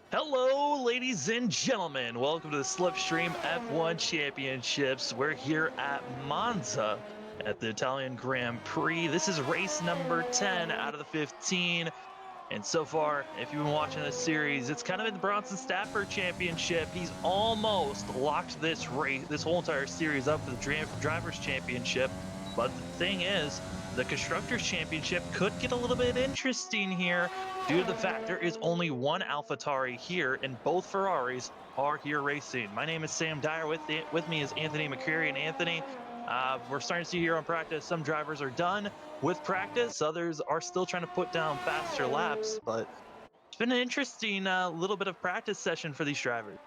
Hello, ladies and gentlemen. Welcome to the Slipstream F1 Championships. We're here at Monza at the Italian Grand Prix. This is race number 10 out of the 15. And so far, if you've been watching this series, it's kind of been the Bronson Stafford Championship. He's almost locked this race, this whole entire series up for the Drivers' Championship. But the thing is, the Constructors' Championship could get a little bit interesting here due to the fact there is only one AlphaTauri here, and both Ferraris are here racing. My name is Sam Dyer. With me is Anthony McCreary. And Anthony, we're starting to see here on practice, some drivers are done with practice. Others are still trying to put down faster laps, but it's been an interesting little bit of practice session for these drivers.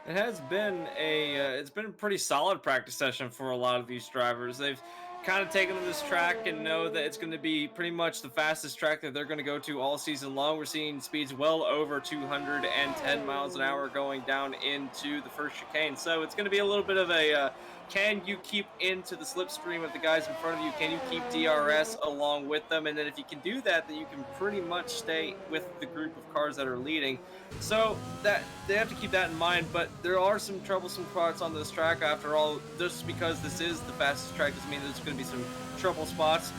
It has been it's been a pretty solid practice session for a lot of these drivers. They've kind of taken to this track and know that it's going to be pretty much the fastest track that they're going to go to all season long. We're seeing speeds well over 210 miles an hour going down into the first chicane. So it's going to be a little bit of a can you keep into the slipstream of the guys in front of you? Can you keep DRS along with them? And then if you can do that, then you can pretty much stay with the group of cars that are leading. So that they have to keep that in mind, but there are some troublesome parts on this track. After all, just because this is the fastest track doesn't mean there's going to be some trouble spots,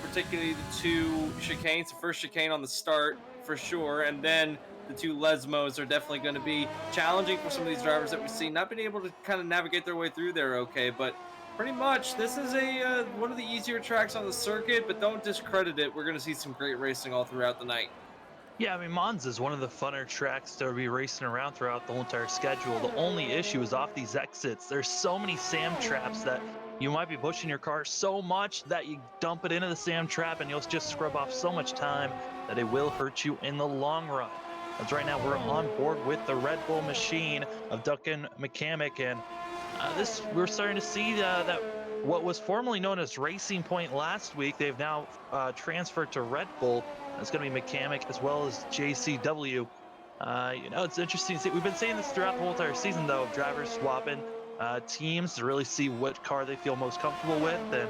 particularly the two chicanes. The first chicane on the start for sure, and then the two Lesmos are definitely going to be challenging for some of these drivers that we've seen not been able to kind of navigate their way through there okay, but pretty much this is a one of the easier tracks on the circuit, but don't discredit it. We're going to see some great racing all throughout the night. Yeah, I mean, Monza is one of the funner tracks to be racing around throughout the whole entire schedule. The only issue is off these exits. There's so many sand traps that you might be pushing your car so much that you dump it into the sand trap and you'll just scrub off so much time that it will hurt you in the long run. As right now we're on board with the Red Bull machine of Duncan McCamick, and we're starting to see that what was formerly known as Racing Point last week, they've now transferred to Red Bull. It's going to be McCamick as well as JCW. It's interesting to see. We've been saying this throughout the whole entire season, though, of drivers swapping teams to really see what car they feel most comfortable with. And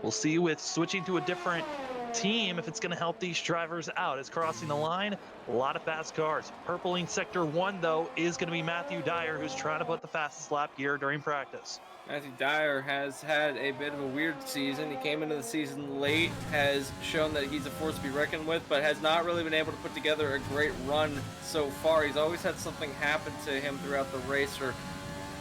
we'll see with switching to a different team if it's going to help these drivers out. It's crossing the line. A lot of fast cars. Purpling Sector 1, though, is going to be Matthew Dyer, who's trying to put the fastest lap here during practice. Matthew Dyer has had a bit of a weird season. He came into the season late, has shown that he's a force to be reckoned with, but has not really been able to put together a great run so far. He's always had something happen to him throughout the race, or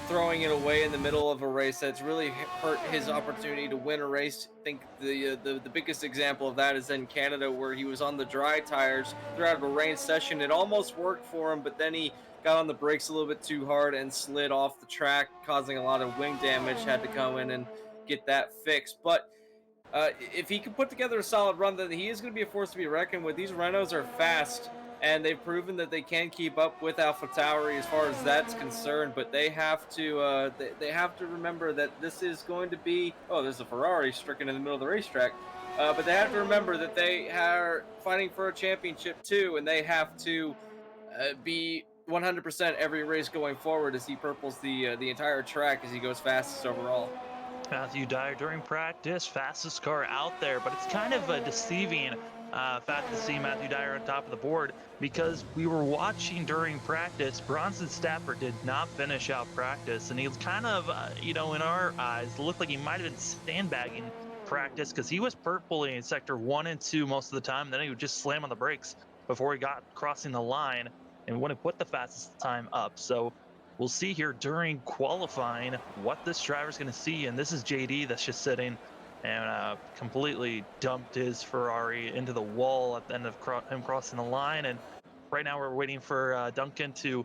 throwing it away in the middle of a race that's really hurt his opportunity to win a race. I think the biggest example of that is in Canada, where he was on the dry tires throughout a rain session. It almost worked for him, but then he got on the brakes a little bit too hard and slid off the track, causing a lot of wing damage. Had to come in and get that fixed. But if he can put together a solid run, then he is going to be a force to be reckoned with. These Renaults are fast, and they've proven that they can keep up with AlphaTauri as far as that's concerned. But they have to they have to remember that this is going to be there's a Ferrari stricken in the middle of the racetrack. But they have to remember that they are fighting for a championship too, and they have to be 100% every race going forward as he purples the entire track as he goes fastest overall. Matthew Dyer during practice, fastest car out there, but it's kind of a deceiving fact to see Matthew Dyer on top of the board, because we were watching during practice. Bronson Stafford did not finish out practice, and he was kind of, in our eyes, looked like he might have been sandbagging practice, because he was purpling in sector 1 and 2 most of the time. Then he would just slam on the brakes before he got crossing the line and wouldn't put the fastest time up. So we'll see here during qualifying what this driver's going to see. And this is JD that's just sitting and completely dumped his Ferrari into the wall at the end of him crossing the line. And right now we're waiting for Duncan to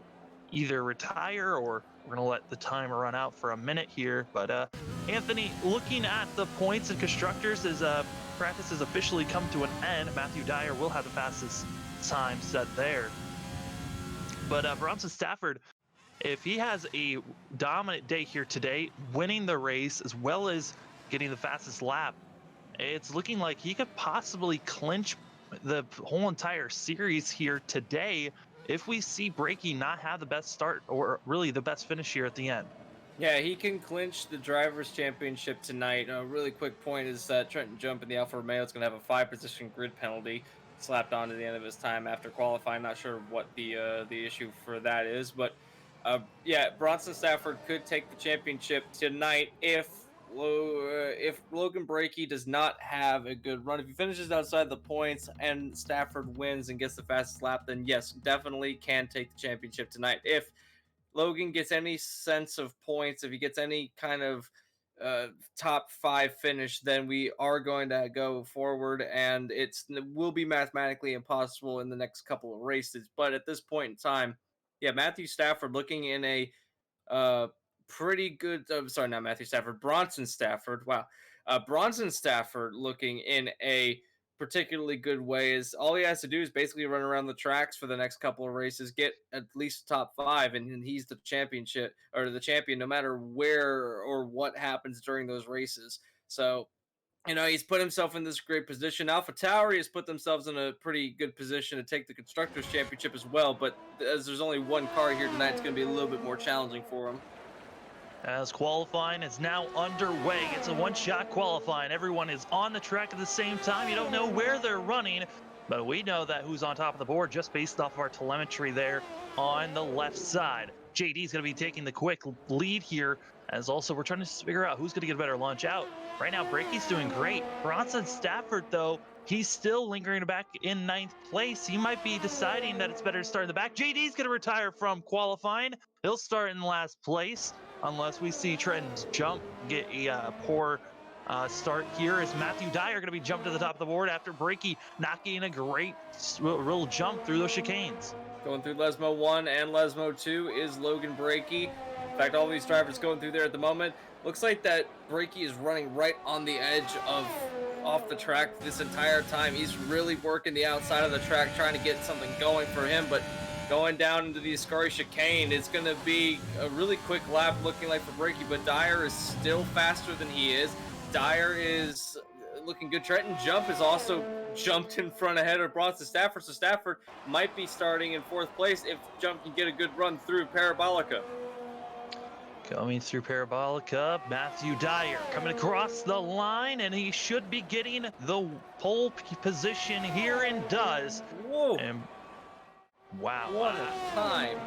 either retire or we're going to let the timer run out for a minute here. But Anthony, looking at the points and constructors, as practice has officially come to an end. Matthew Dyer will have the fastest time set there. But Bronson Stafford, if he has a dominant day here today, winning the race as well as getting the fastest lap, it's looking like he could possibly clinch the whole entire series here today if we see Breaky not have the best start or really the best finish here at the end. Yeah, he can clinch the drivers' championship tonight. A really quick point is that Trenton Jump in the Alfa Romeo is going to have a five-position grid penalty slapped on to the end of his time after qualifying. Not sure what the issue for that is, but yeah, Bronson Stafford could take the championship tonight if Logan Breakey does not have a good run. If he finishes outside the points and Stafford wins and gets the fastest lap, then yes, definitely can take the championship tonight. If Logan gets any sense of points, if he gets any kind of top five finish, then we are going to go forward, and it will be mathematically impossible in the next couple of races. But at this point in time, yeah, Matthew Stafford looking in a uh, pretty good. Sorry, not Matthew Stafford. Bronson Stafford. Wow, Bronson Stafford looking in a particularly good way. Is all he has to do is basically run around the tracks for the next couple of races, get at least top five, and he's the championship or the champion, no matter where or what happens during those races. So he's put himself in this great position. Alpha Tauri has put themselves in a pretty good position to take the Constructors' Championship as well. But as there's only one car here tonight, it's going to be a little bit more challenging for them. As qualifying is now underway, it's a one-shot qualifying. Everyone is on the track at the same time. You don't know where they're running, but we know that who's on top of the board just based off of our telemetry there on the left side. JD is going to be taking the quick lead here, as also we're trying to figure out who's going to get a better launch out. Right now, Breaky's doing great. Bronson Stafford, though, he's still lingering back in ninth place. He might be deciding that it's better to start in the back. JD's going to retire from qualifying. He'll start in last place unless we see Trenton's Jump get a poor start here. Is Matthew Dyer going to be jumped to the top of the board after Breaky knocking a great real jump through those chicanes? Going through Lesmo 1 and Lesmo 2 is Logan Breakey. In fact, all these drivers going through there at the moment. Looks like that Breakey is running right on the edge of off the track this entire time. He's really working the outside of the track, trying to get something going for him, but going down into the Ascari chicane, it's going to be a really quick lap looking like for Breakey, but Dyer is still faster than he is. Dyer is looking good. Trenton Jump is also jumped in front ahead of Bronson Stafford, so Stafford might be starting in fourth place if Jump can get a good run through Parabolica. Coming through Parabolica, Matthew Dyer coming across the line, and he should be getting the pole position here and does. Whoa. And wow. What a time.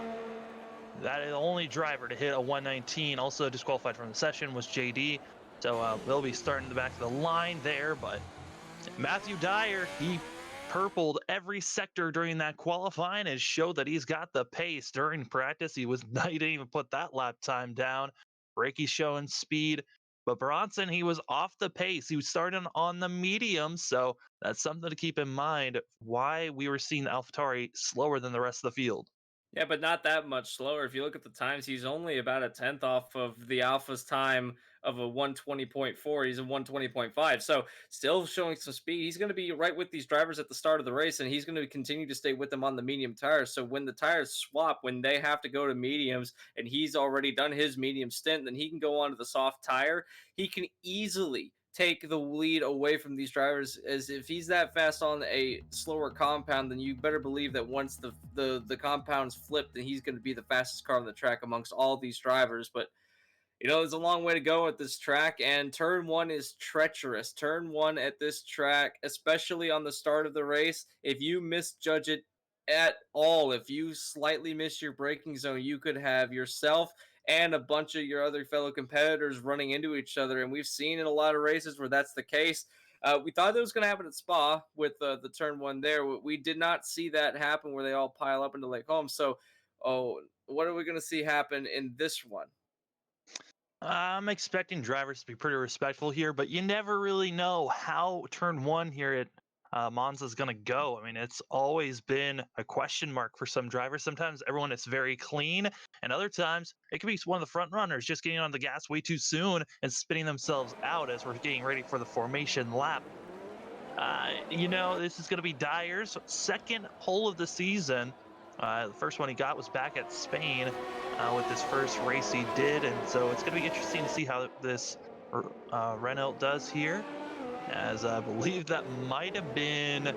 That is the only driver to hit a 119. Also disqualified from the session was JD. So they'll be starting the back of the line there. But Matthew Dyer, he purpled every sector during that qualifying and showed that he's got the pace during practice. He didn't even put that lap time down. Breaky showing speed. But Bronson, he was off the pace. He was starting on the medium. So that's something to keep in mind why we were seeing AlphaTauri slower than the rest of the field. Yeah, but not that much slower. If you look at the times, he's only about a tenth off of the Alpha's time of a 120.4. He's a 120.5. So still showing some speed. He's going to be right with these drivers at the start of the race, and he's going to continue to stay with them on the medium tires. So when the tires swap, when they have to go to mediums, and he's already done his medium stint, then he can go on to the soft tire. He can easily take the lead away from these drivers, as if he's that fast on a slower compound, then you better believe that once the compound's flipped, then he's going to be the fastest car on the track amongst all these drivers. But there's a long way to go at this track, and turn one is treacherous. Turn one at this track, especially on the start of the race, if you misjudge it at all, if you slightly miss your braking zone, you could have yourself and a bunch of your other fellow competitors running into each other. And we've seen in a lot of races where that's the case. We thought that was going to happen at Spa with the turn one there. We did not see that happen where they all pile up into Lake Holmes. So, what are we going to see happen in this one? I'm expecting drivers to be pretty respectful here, but you never really know how turn one here at Monza's going to go. I mean, it's always been a question mark for some drivers. Sometimes everyone is very clean, and other times it could be one of the front runners just getting on the gas way too soon and spinning themselves out as we're getting ready for the formation lap. This is going to be Dyer's second pole of the season. The first one he got was back at Spain with his first race he did, and so it's going to be interesting to see how this Renault does here. As I believe that might have been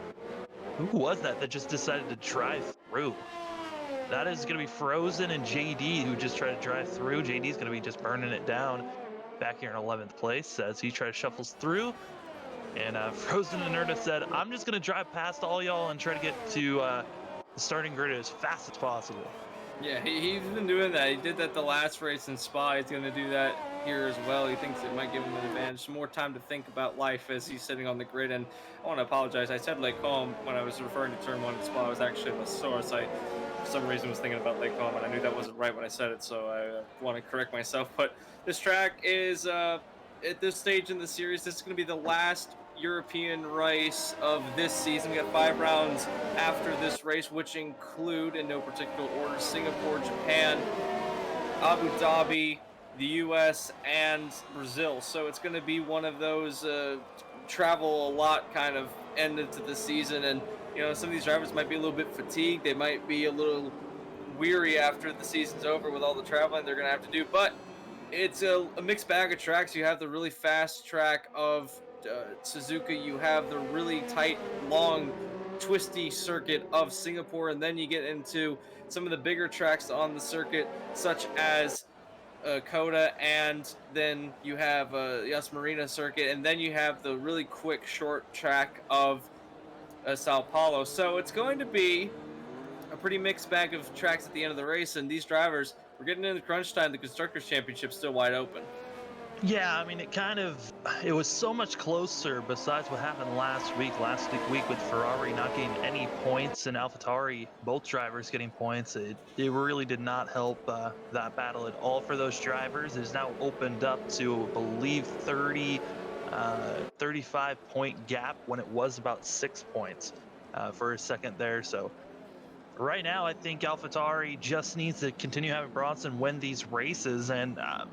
who was that just decided to drive through? That is going to be Frozen and JD who just tried to drive through. JD's going to be just burning it down back here in 11th place as he tries to shuffles through. And Frozen and Erna said, I'm just going to drive past all y'all and try to get to the starting grid as fast as possible. Yeah, he's been doing that. He did that the last race in Spa. He's going to do that here as well. He thinks it might give him an advantage, some more time to think about life as he's sitting on the grid. And I want to apologize. I said Lake Como when I was referring to Turn 1 in Spa. I was actually at La Source. I, for some reason, was thinking about Lake Como, and I knew that wasn't right when I said it, so I want to correct myself. But this track is, at this stage in the series, this is going to be the last European race of this season. We got 5 rounds after this race, which include, in no particular order, Singapore, Japan, Abu Dhabi, the US, and Brazil. So it's going to be one of those travel a lot kind of end into the season. And some of these drivers might be a little bit fatigued. They might be a little weary after the season's over with all the traveling they're going to have to do. But it's a mixed bag of tracks. You have the really fast track of Suzuka, you have the really tight, long, twisty circuit of Singapore, and then you get into some of the bigger tracks on the circuit, such as Coda, and then you have Yas Marina circuit, and then you have the really quick, short track of Sao Paulo. So it's going to be a pretty mixed bag of tracks at the end of the race, and these drivers, we're getting into crunch time. The Constructors' Championship's still wide open. Yeah, I mean, it was so much closer besides what happened last week with Ferrari not getting any points and AlphaTauri, both drivers getting points. It really did not help that battle at all for those drivers. It is now opened up to, I believe, 35 point gap when it was about 6 points for a second there. So right now, I think AlphaTauri just needs to continue having Bronson win these races, and I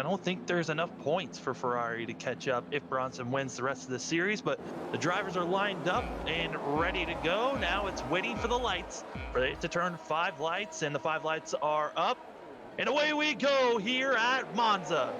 don't think there's enough points for Ferrari to catch up if Bronson wins the rest of the series, but the drivers are lined up and ready to go. Now it's waiting for the lights for it to turn 5 lights, and the 5 lights are up, and away we go here at Monza.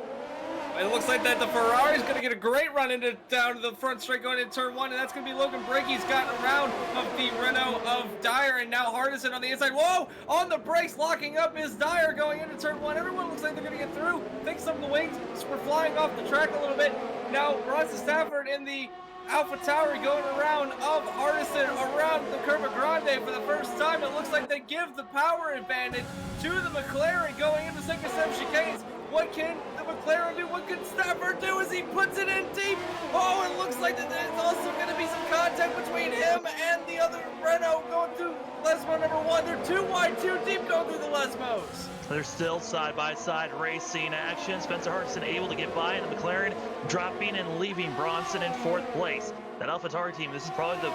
It looks like that the Ferrari's going to get a great run down to the front straight going into turn 1, and that's going to be Logan Brake. He's gotten around of the Renault of Dyer, and now Hardison on the inside. Whoa! On the brakes, locking up is Dyer going into turn 1. Everyone looks like they're going to get through. I think some of the wings were flying off the track a little bit. Now Bronson Stafford in the AlphaTauri going around of Hardison around the Curva Grande for the first time. It looks like they give the power advantage to the McLaren going into second set chicanes. What can the McLaren do? What can Stafford do as he puts it in deep? Oh, it looks like that there's also going to be some contact between him and the other Renault going through Lesmo number 1. They're too wide, too deep going through the Lesmos. There's still side-by-side racing action. Spencer Hardison able to get by, and the McLaren dropping and leaving Bronson in 4th place. That AlphaTauri team, this is probably the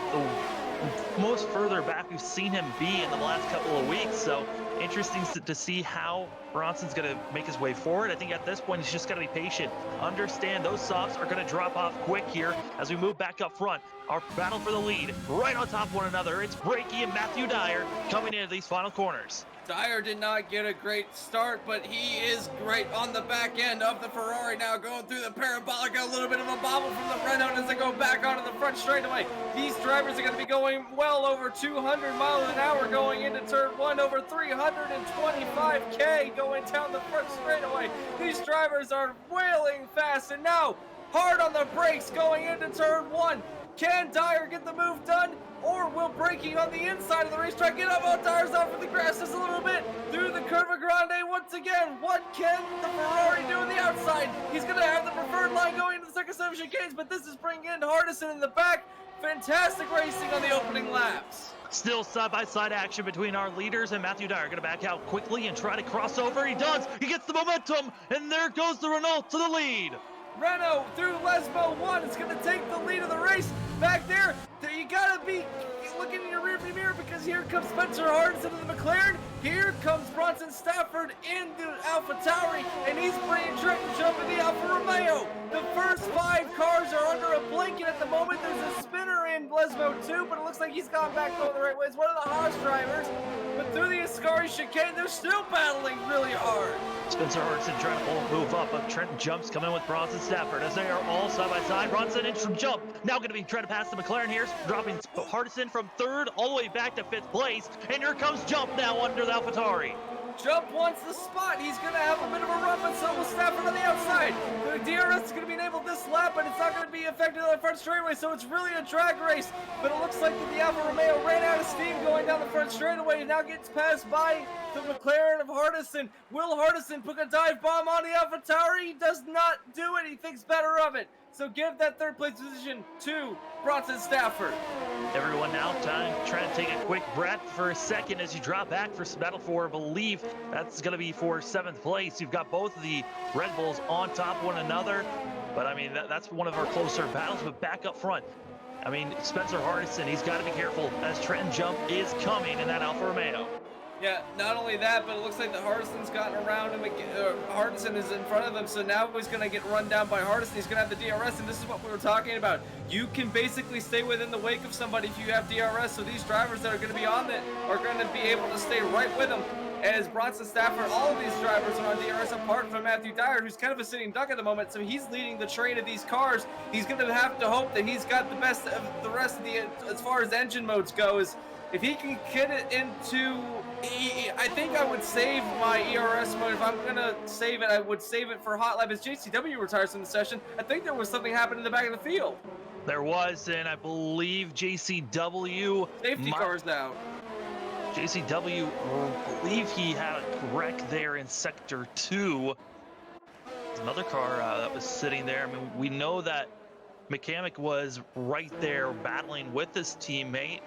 most further back we've seen him be in the last couple of weeks, so interesting to see how Bronson's going to make his way forward. I think at this point, he's just got to be patient. Understand those softs are going to drop off quick here as we move back up front. Our battle for the lead right on top of one another. It's Brakey and Matthew Dyer coming into these final corners. Dyer did not get a great start, but he is great on the back end of the Ferrari now going through the parabolic. A little bit of a bobble from the Renault as they go back onto the front straightaway. These drivers are going to be going well over 200 miles an hour going into turn 1, over 325K going down the front straightaway. These drivers are wailing fast, and now hard on the brakes going into turn 1. Can Dyer get the move done? Or will Brakey on the inside of the racetrack get up? Oh, Dyer's off of the grass just a little bit through the Curva Grande once again. What can the Ferrari do on the outside? He's going to have the preferred line going into the second set of chicanes, but this is bringing in Hardison in the back. Fantastic racing on the opening laps. Still side-by-side action between our leaders, and Matthew Dyer going to back out quickly and try to cross over. He does. He gets the momentum, and there goes the Renault to the lead. Renault through Lesmo 1 is going to take the lead of the race. back there. You gotta be looking in your rearview mirror because here comes Spencer Hardison in the McLaren. Here comes Bronson Stafford in the AlphaTauri, and he's bringing Trenton Jump in the Alfa Romeo. The first 5 cars are under a blanket at the moment. There's a spinner in Lesmo too, but it looks like he's gone back going the right way. It's one of the Haas drivers, but through the Ascari chicane, they're still battling really hard. Spencer Hardison trying to pull a move up, but Trenton Jumps coming in with Bronson Stafford as they are all side by side. Bronson in from Jump, now going to be trying to pass the McLaren here, dropping Hardison from 3rd all the way back to 5th place, and here comes Jump now under the AlphaTauri. Jump wants the spot. He's going to have a bit of a run, but so will Stafford on the outside. The DRS is going to be enabled this lap, but it's not going to be affected on the front straightaway, so it's really a drag race. But it looks like that the Alfa Romeo ran out of steam going down the front straightaway and now gets passed by the McLaren of Hardison. Will Hardison put a dive bomb on the AlphaTauri? He does not do it. He thinks better of it. So give that 3rd place position to Bronson Stafford. Everyone now trying to take a quick breath for a second as you drop back for battle for belief. That's going to be for 7th place. You've got both of the Red Bulls on top of one another. But I mean, that's one of our closer battles. But back up front, I mean, Spencer Hardison, he's got to be careful as Trenton Jump is coming in that Alfa Romeo. Yeah, not only that, but it looks like that Hardison's gotten around him again. Hardison is in front of him, so now he's going to get run down by Hardison. He's going to have the DRS, and this is what we were talking about. You can basically stay within the wake of somebody if you have DRS, so these drivers that are going to be on it are going to be able to stay right with him. As Bronson Stafford, all of these drivers are on DRS apart from Matthew Dyer, who's kind of a sitting duck at the moment, so he's leading the train of these cars. He's going to have to hope that he's got the best of the rest of the, as far as engine modes go, is if he can get it into, I think I would save my ERS mode. If I'm going to save it, I would save it for Hot Lap. As JCW retires from the session, I think there was something happening in the back of the field. There was, and I believe JCW... Safety car's out. JCW, I believe he had a wreck there in Sector 2. Another car that was sitting there. I mean, we know that Mechanic was right there battling with his teammate.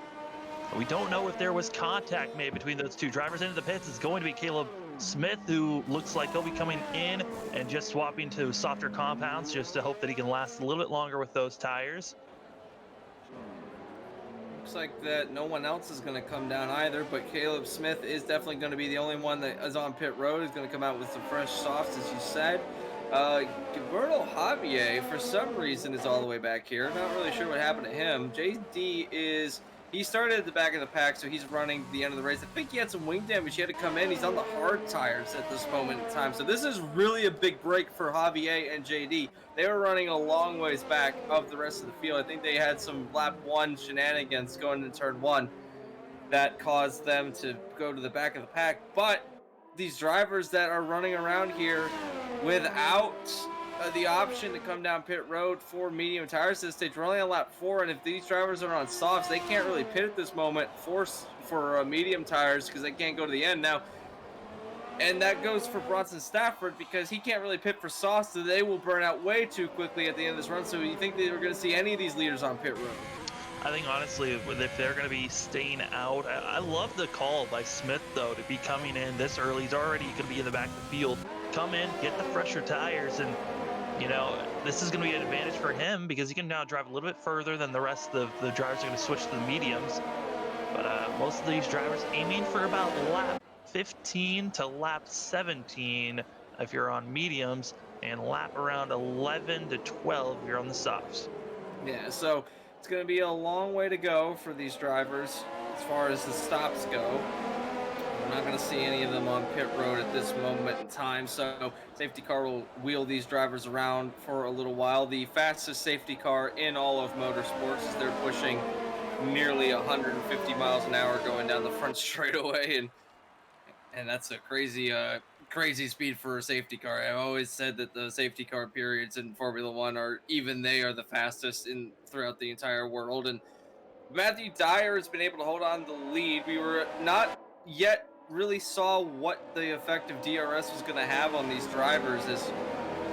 We don't know if there was contact made between those two drivers. Into the pits is going to be Caleb Smith, who looks like he'll be coming in and just swapping to softer compounds just to hope that he can last a little bit longer with those tires. Looks like that no one else is going to come down either, but Caleb Smith is definitely going to be the only one that is on pit road. He's going to come out with some fresh softs, as you said. Gilberto Javier, for some reason, is all the way back here. Not really sure what happened to him. JD is... He started at the back of the pack, so he's running the end of the race. I think he had some wing damage. He had to come in. He's on the hard tires at this moment in time. So this is really a big break for Javier and JD. They were running a long ways back of the rest of the field. I think they had some lap 1 shenanigans going into turn 1 that caused them to go to the back of the pack. But these drivers that are running around here without the option to come down pit road for medium tires this stage, we're only on lap 4, and if these drivers are on softs, they can't really pit at this moment for medium tires because they can't go to the end now. And that goes for Bronson Stafford because he can't really pit for softs, so they will burn out way too quickly at the end of this run. So you think that we're going to see any of these leaders on pit road? I think honestly, if they're going to be staying out, I love the call by Smith though to be coming in this early. He's already going to be in the back of the field. Come in, get the fresher tires, and you know, this is going to be an advantage for him because he can now drive a little bit further than the rest of the drivers are going to switch to the mediums. But most of these drivers aiming for about lap 15 to lap 17 if you're on mediums, and lap around 11 to 12 if you're on the softs. Yeah, so it's going to be a long way to go for these drivers as far as the stops go. We're not going to see any of them on pit road at this moment in time, so safety car will wheel these drivers around for a little while. The fastest safety car in all of motorsports, as they're pushing nearly 150 miles an hour going down the front straightaway, and that's a crazy speed for a safety car. I've always said that the safety car periods in Formula One are the fastest throughout the entire world, and Matthew Dyer has been able to hold on to the lead. We were not yet really saw what the effect of DRS was going to have on these drivers,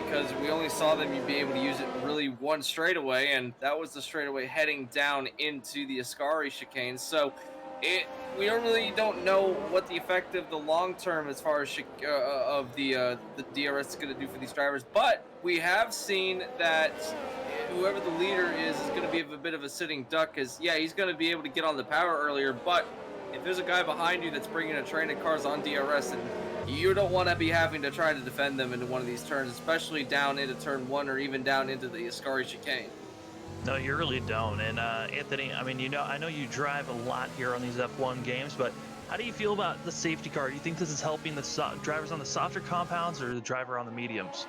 because we only saw them be able to use it really one straightaway, and that was the straightaway heading down into the Ascari chicane. So we really don't know what the effect of the long term as far as the DRS is going to do for these drivers, but we have seen that whoever the leader is going to be a bit of a sitting duck, because, yeah, he's going to be able to get on the power earlier, but if there's a guy behind you that's bringing a train of cars on DRS, and you don't want to be having to try to defend them into one of these turns, especially down into turn 1 or even down into the Ascari chicane. No, you really don't. And Anthony, I mean, I know you drive a lot here on these F1 games, but how do you feel about the safety car? Do you think this is helping the drivers on the softer compounds or the driver on the mediums?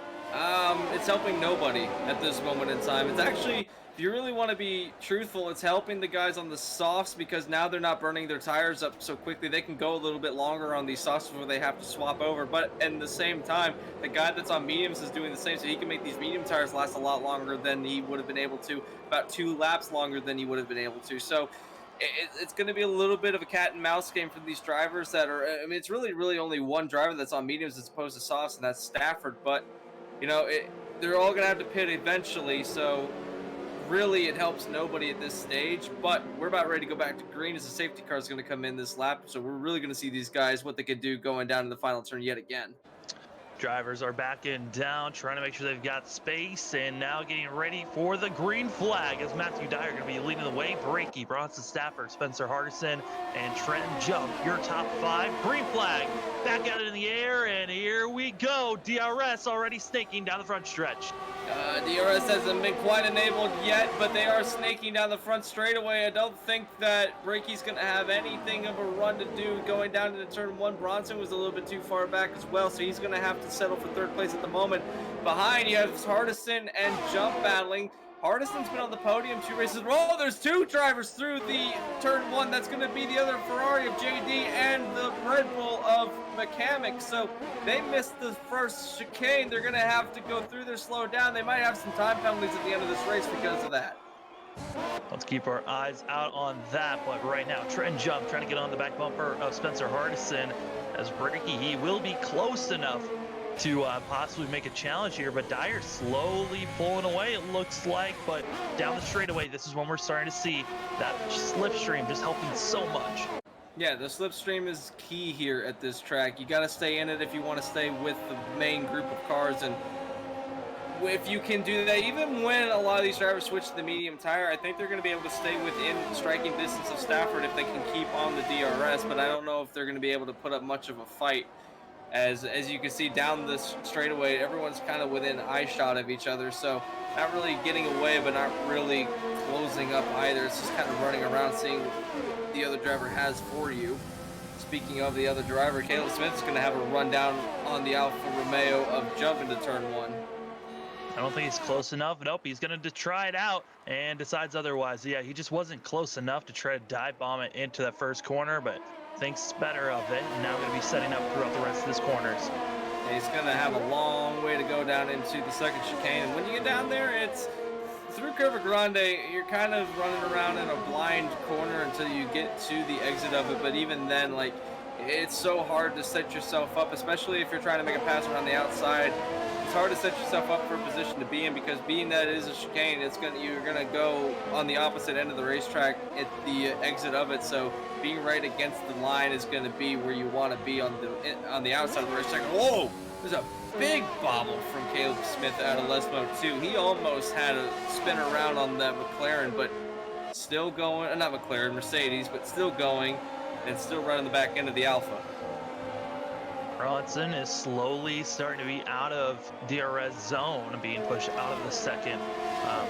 It's helping nobody at this moment in time. It's actually, if you really want to be truthful, it's helping the guys on the softs, because now they're not burning their tires up so quickly. They can go a little bit longer on these softs before they have to swap over. But at the same time, the guy that's on mediums is doing the same, so he can make these medium tires last a lot longer than he would have been able to, about 2 laps longer than he would have been able to. So it's going to be a little bit of a cat and mouse game for these drivers that are, I mean, it's really only one driver that's on mediums as opposed to softs, and that's Stafford. But they're all going to have to pit eventually, so really it helps nobody at this stage. But we're about ready to go back to green as the safety car is going to come in this lap, so we're really going to see these guys, what they could do going down to the final turn yet again. Drivers are backing down, trying to make sure they've got space, and now getting ready for the green flag as Matthew Dyer going to be leading the way. Brakey, Bronson Stafford, Spencer Hardison, and Trent Jump, your top 5. Green flag, back out in the air, and here we go. DRS already snaking down the front stretch. DRS hasn't been quite enabled yet, but they are snaking down the front straightaway. I don't think that Brakey's going to have anything of a run to do going down into turn 1. Bronson was a little bit too far back as well, so he's going to have to settle for 3rd place at the moment. Behind, you have Hardison and Jump battling. Hardison's been on the podium 2 races. Oh, there's 2 drivers through the turn 1. That's going to be the other Ferrari of JD and the Red Bull of McCamick. So they missed the first chicane. They're going to have to go through there, slow down. They might have some time penalties at the end of this race because of that. Let's keep our eyes out on that. But right now, Trent Jump trying to get on the back bumper of Spencer Hardison. As Brakey, he will be close enough to possibly make a challenge here, but Dyer slowly pulling away, it looks like. But down the straightaway, this is when we're starting to see that slipstream just helping so much. Yeah, the slipstream is key here at this track. You got to stay in it if you want to stay with the main group of cars, and if you can do that, even when a lot of these drivers switch to the medium tire, I think they're going to be able to stay within striking distance of Stafford if they can keep on the DRS, but I don't know if they're going to be able to put up much of a fight. As you can see down this straightaway, everyone's kind of within eye shot of each other, so not really getting away, but not really closing up either. It's just kind of running around, seeing what the other driver has for you. Speaking of the other driver, Caleb Smith is going to have a rundown on the Alfa Romeo of Jump into turn 1. I don't think he's close enough. Nope, he's going to try it out and decides otherwise. Yeah, he just wasn't close enough to try to dive bomb it into that first corner, but thinks better of it, and now going to be setting up throughout the rest of his corners. He's going to have a long way to go down into the second chicane, and when you get down there, it's through Curva Grande. You're kind of running around in a blind corner until you get to the exit of it, but even then, like, it's so hard to set yourself up, especially if you're trying to make a pass around the outside. It's hard to set yourself up for a position to be in, because being that it is a chicane, you're gonna go on the opposite end of the racetrack at the exit of it. So being right against the line is going to be where you want to be on the outside of the racetrack. Whoa! There's a big bobble from Caleb Smith out of Lesmo too. He almost had a spin around on that McLaren, but still going. Not McLaren, Mercedes, but still going, and still running the back end of the Alfa. Bronson is slowly starting to be out of DRS zone, being pushed out of the second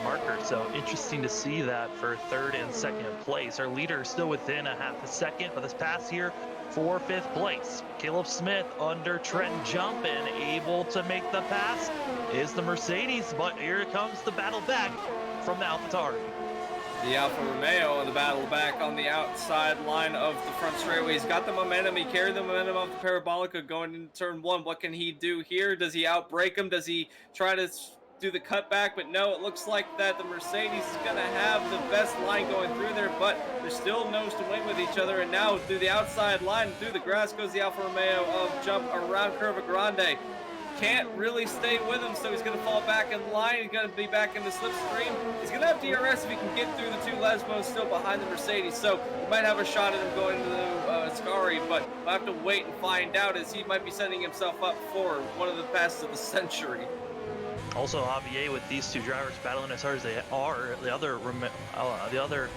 marker. So interesting to see that for 3rd and 2nd place. Our leader is still within a half a second, but this pass here for 5th place. Caleb Smith under Trent Jump and able to make the pass is the Mercedes, but here comes the battle back from the AlphaTauri. The Alfa Romeo in the battle back on the outside line of the front straightaway. He's got the momentum. He carried the momentum off the Parabolica going into turn 1. What can he do here? Does he outbrake him? Does he try to do the cutback? But no, it looks like that the Mercedes is going to have the best line going through there, but they're still nose to wing with each other. And now through the outside line, through the grass goes the Alfa Romeo of Jump around Curva Grande. Can't really stay with him, so he's going to fall back in line. He's going to be back in the slipstream. He's going to have DRS if he can get through the 2 Lesmos still behind the Mercedes, so he might have a shot at him going to the Ascari, but we'll have to wait and find out, as he might be setting himself up for one of the passes of the century. Also, Javier, with these two drivers battling as hard as they are, the other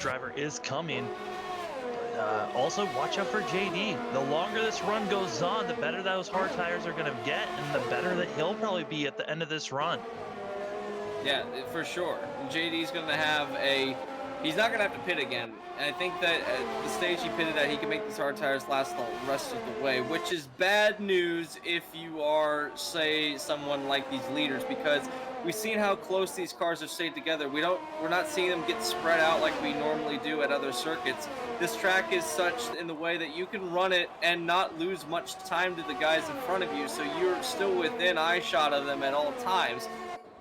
driver is coming. But also, watch out for JD. The longer this run goes on, the better those hard tires are going to get, and the better that he'll probably be at the end of this run. Yeah, for sure. JD's going to have a. He's not going to have to pit again. And I think that at the stage he pitted at, he can make these hard tires last the rest of the way, which is bad news if you are, say, someone like these leaders, because we've seen how close these cars have stayed together. We're not seeing them get spread out like we normally do at other circuits. This track is such in the way that you can run it and not lose much time to the guys in front of you, so you're still within eye shot of them at all times.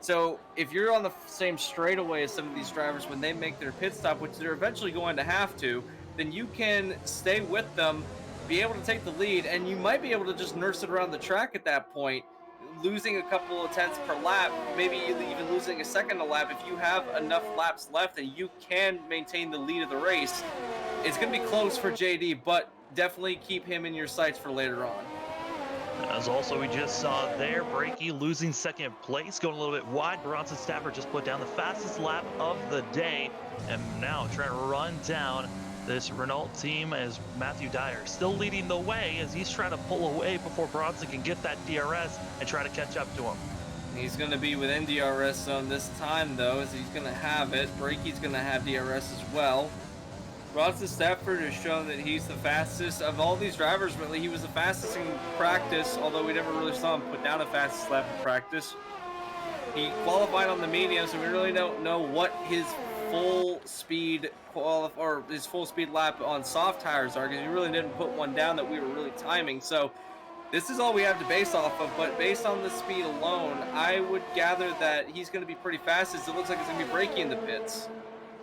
So if you're on the same straightaway as some of these drivers when they make their pit stop, which they're eventually going to have to, then you can stay with them, be able to take the lead, and you might be able to just nurse it around the track at that point, losing a couple of tenths per lap, maybe even losing a second a lap. If you have enough laps left and you can maintain the lead of the race, it's going to be close for JD, but definitely keep him in your sights for later on. As also we just saw there, Brakey losing second place, going a little bit wide. Bronson Stafford just put down the fastest lap of the day, and now trying to run down this Renault team as Matthew Dyer still leading the way as he's trying to pull away before Bronson can get that DRS and try to catch up to him. He's going to be within DRS zone this time, though, as he's going to have it. Brakey's going to have DRS as well. Bronson Stafford has shown that he's the fastest of all these drivers. Really, he was the fastest in practice, although we never really saw him put down a fastest lap in practice. He qualified on the medium, so we really don't know what his full speed his full speed lap on soft tires are, because he really didn't put one down that we were really timing. So this is all we have to base off of, but based on the speed alone, I would gather that he's going to be pretty fast, as it looks like it's going to be Brakey in the pits.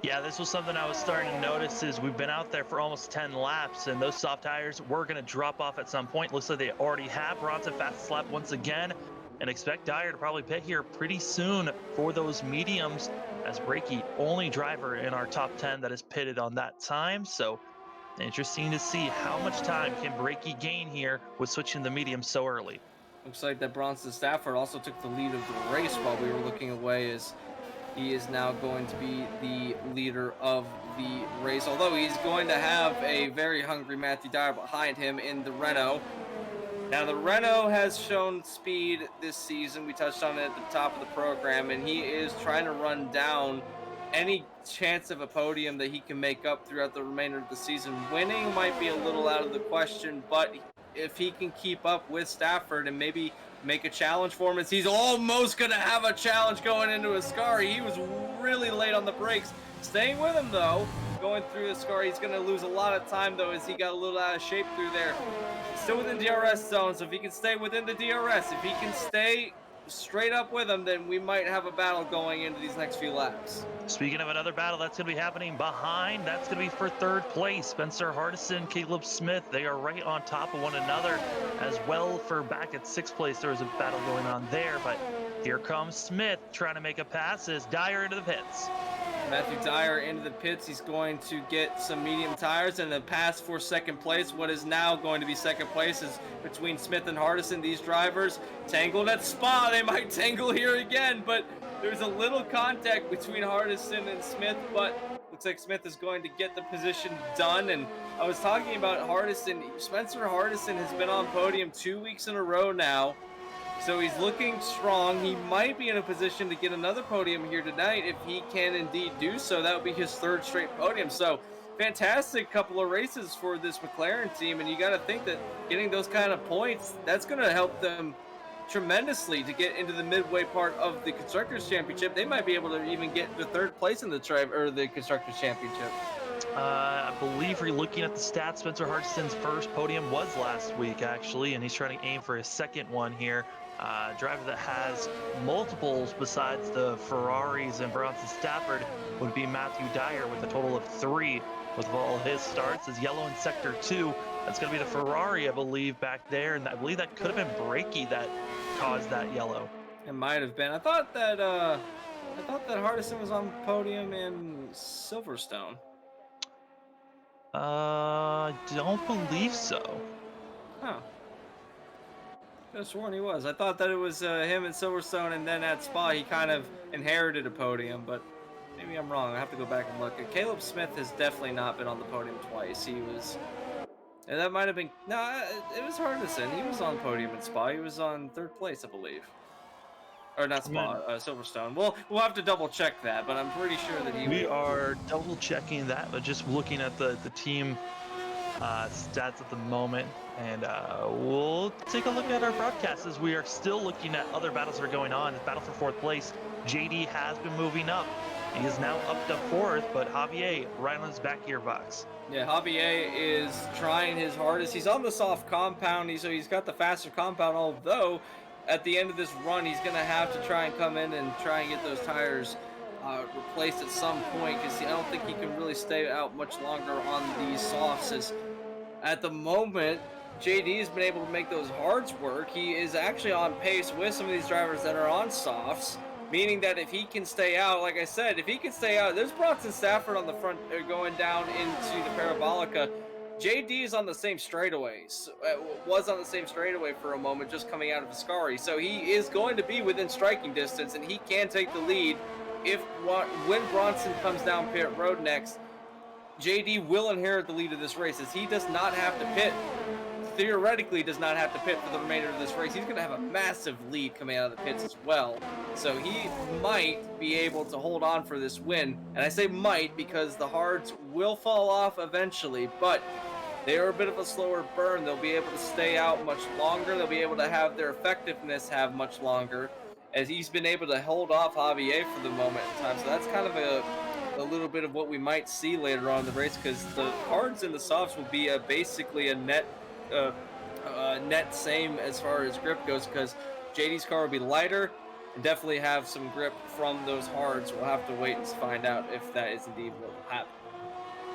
Yeah, this was something I was starting to notice is we've been out there for almost 10 laps, and those soft tires were going to drop off at some point. Looks like they already have. Bronson fastest lap once again, and expect Dyer to probably pit here pretty soon for those mediums, as Brakey only driver in our top 10 that is pitted on that time. So interesting to see how much time can Brakey gain here with switching the medium so early. Looks like that Bronson Stafford also took the lead of the race while we were looking away, as he is now going to be the leader of the race, although he's going to have a very hungry Matthew Dyer behind him in the Renault. Now, the Renault has shown speed this season. We touched on it at the top of the program, and he is trying to run down any chance of a podium that he can make up throughout the remainder of the season. Winning might be a little out of the question, but if he can keep up with Stafford and maybe make a challenge for him, as he's almost going to have a challenge going into Ascari. He was really late on the brakes. Staying with him, though, going through Ascari, he's going to lose a lot of time, though, as he got a little out of shape through there. Still within DRS zone, so if he can stay within the DRS, if he can stay straight up with him, then we might have a battle going into these next few laps. Speaking of another battle that's going to be happening behind, that's going to be for third place. Spencer Hardison, Caleb Smith, they are right on top of one another. As well, for back at sixth place, there was a battle going on there, but here comes Smith trying to make a pass as Dyer into the pits. Matthew Dyer into the pits. He's going to get some medium tires and a pass for second place. What is now going to be second place is between Smith and Hardison. These drivers tangled at Spa. They might tangle here again, but there's a little contact between Hardison and Smith, but looks like Smith is going to get the position done. And I was talking about Hardison. Spencer Hardison has been on podium 2 weeks in a row now. So he's looking strong. He might be in a position to get another podium here tonight if he can indeed do so. That would be his third straight podium. So fantastic couple of races for this McLaren team. And you got to think that getting those kind of points, that's going to help them tremendously to get into the midway part of the Constructors' Championship. They might be able to even get the third place in the Constructors' Championship. I believe we're looking at the stats. Spencer Hardison's first podium was last week, actually, and he's trying to aim for his second one here. Driver that has multiples besides the Ferraris and Bronson Stafford would be Matthew Dyer with a total of 3 with all his starts. Is yellow in sector 2. That's going to be the Ferrari, I believe, back there, and I believe that could have been Brakey that caused that yellow. It might have been. I thought that Hardison was on podium in Silverstone. Don't believe so. Huh. Could have sworn he was. I thought that it was him and Silverstone, and then at Spa he kind of inherited a podium, but maybe I'm wrong. I have to go back and look. Caleb Smith has definitely not been on the podium twice. He was, and that might have been no. It was Hardison. He was on podium at Spa. He was on third place, I believe, or not I Spa, mean, Silverstone. We'll have to double check that, but I'm pretty sure that he we was. are double checking that, but just looking at the team stats at the moment. And we'll take a look at our broadcast as we are still looking at other battles that are going on. The battle for fourth place, JD has been moving up. He is now up to fourth, but Javier right on his back gearbox. Yeah, Javier is trying his hardest. He's on the soft compound, so he's got the faster compound, although at the end of this run, he's going to have to try and come in and try and get those tires replaced at some point, because I don't think he can really stay out much longer on these softs. As at the moment, JD has been able to make those hards work. He is actually on pace with some of these drivers that are on softs, meaning that if he can stay out, like I said, if he can stay out, there's Bronson Stafford on the front going down into the Parabolica. JD is on the same straightaways, was on the same straightaway for a moment, just coming out of Ascari. So he is going to be within striking distance, and he can take the lead when Bronson comes down pit road next. JD will inherit the lead of this race, as he does not have to pit. Theoretically does not have to pit for the remainder of this race. He's going to have a massive lead coming out of the pits as well. So he might be able to hold on for this win. And I say might because the hards will fall off eventually, but they are a bit of a slower burn. They'll be able to stay out much longer. They'll be able to have their effectiveness have much longer, as he's been able to hold off Javier for the moment in time. So that's kind of a little bit of what we might see later on in the race, because the hards and the softs will be basically a net same as far as grip goes, because JD's car will be lighter and definitely have some grip from those hards. We'll have to wait and find out if that is indeed what will happen.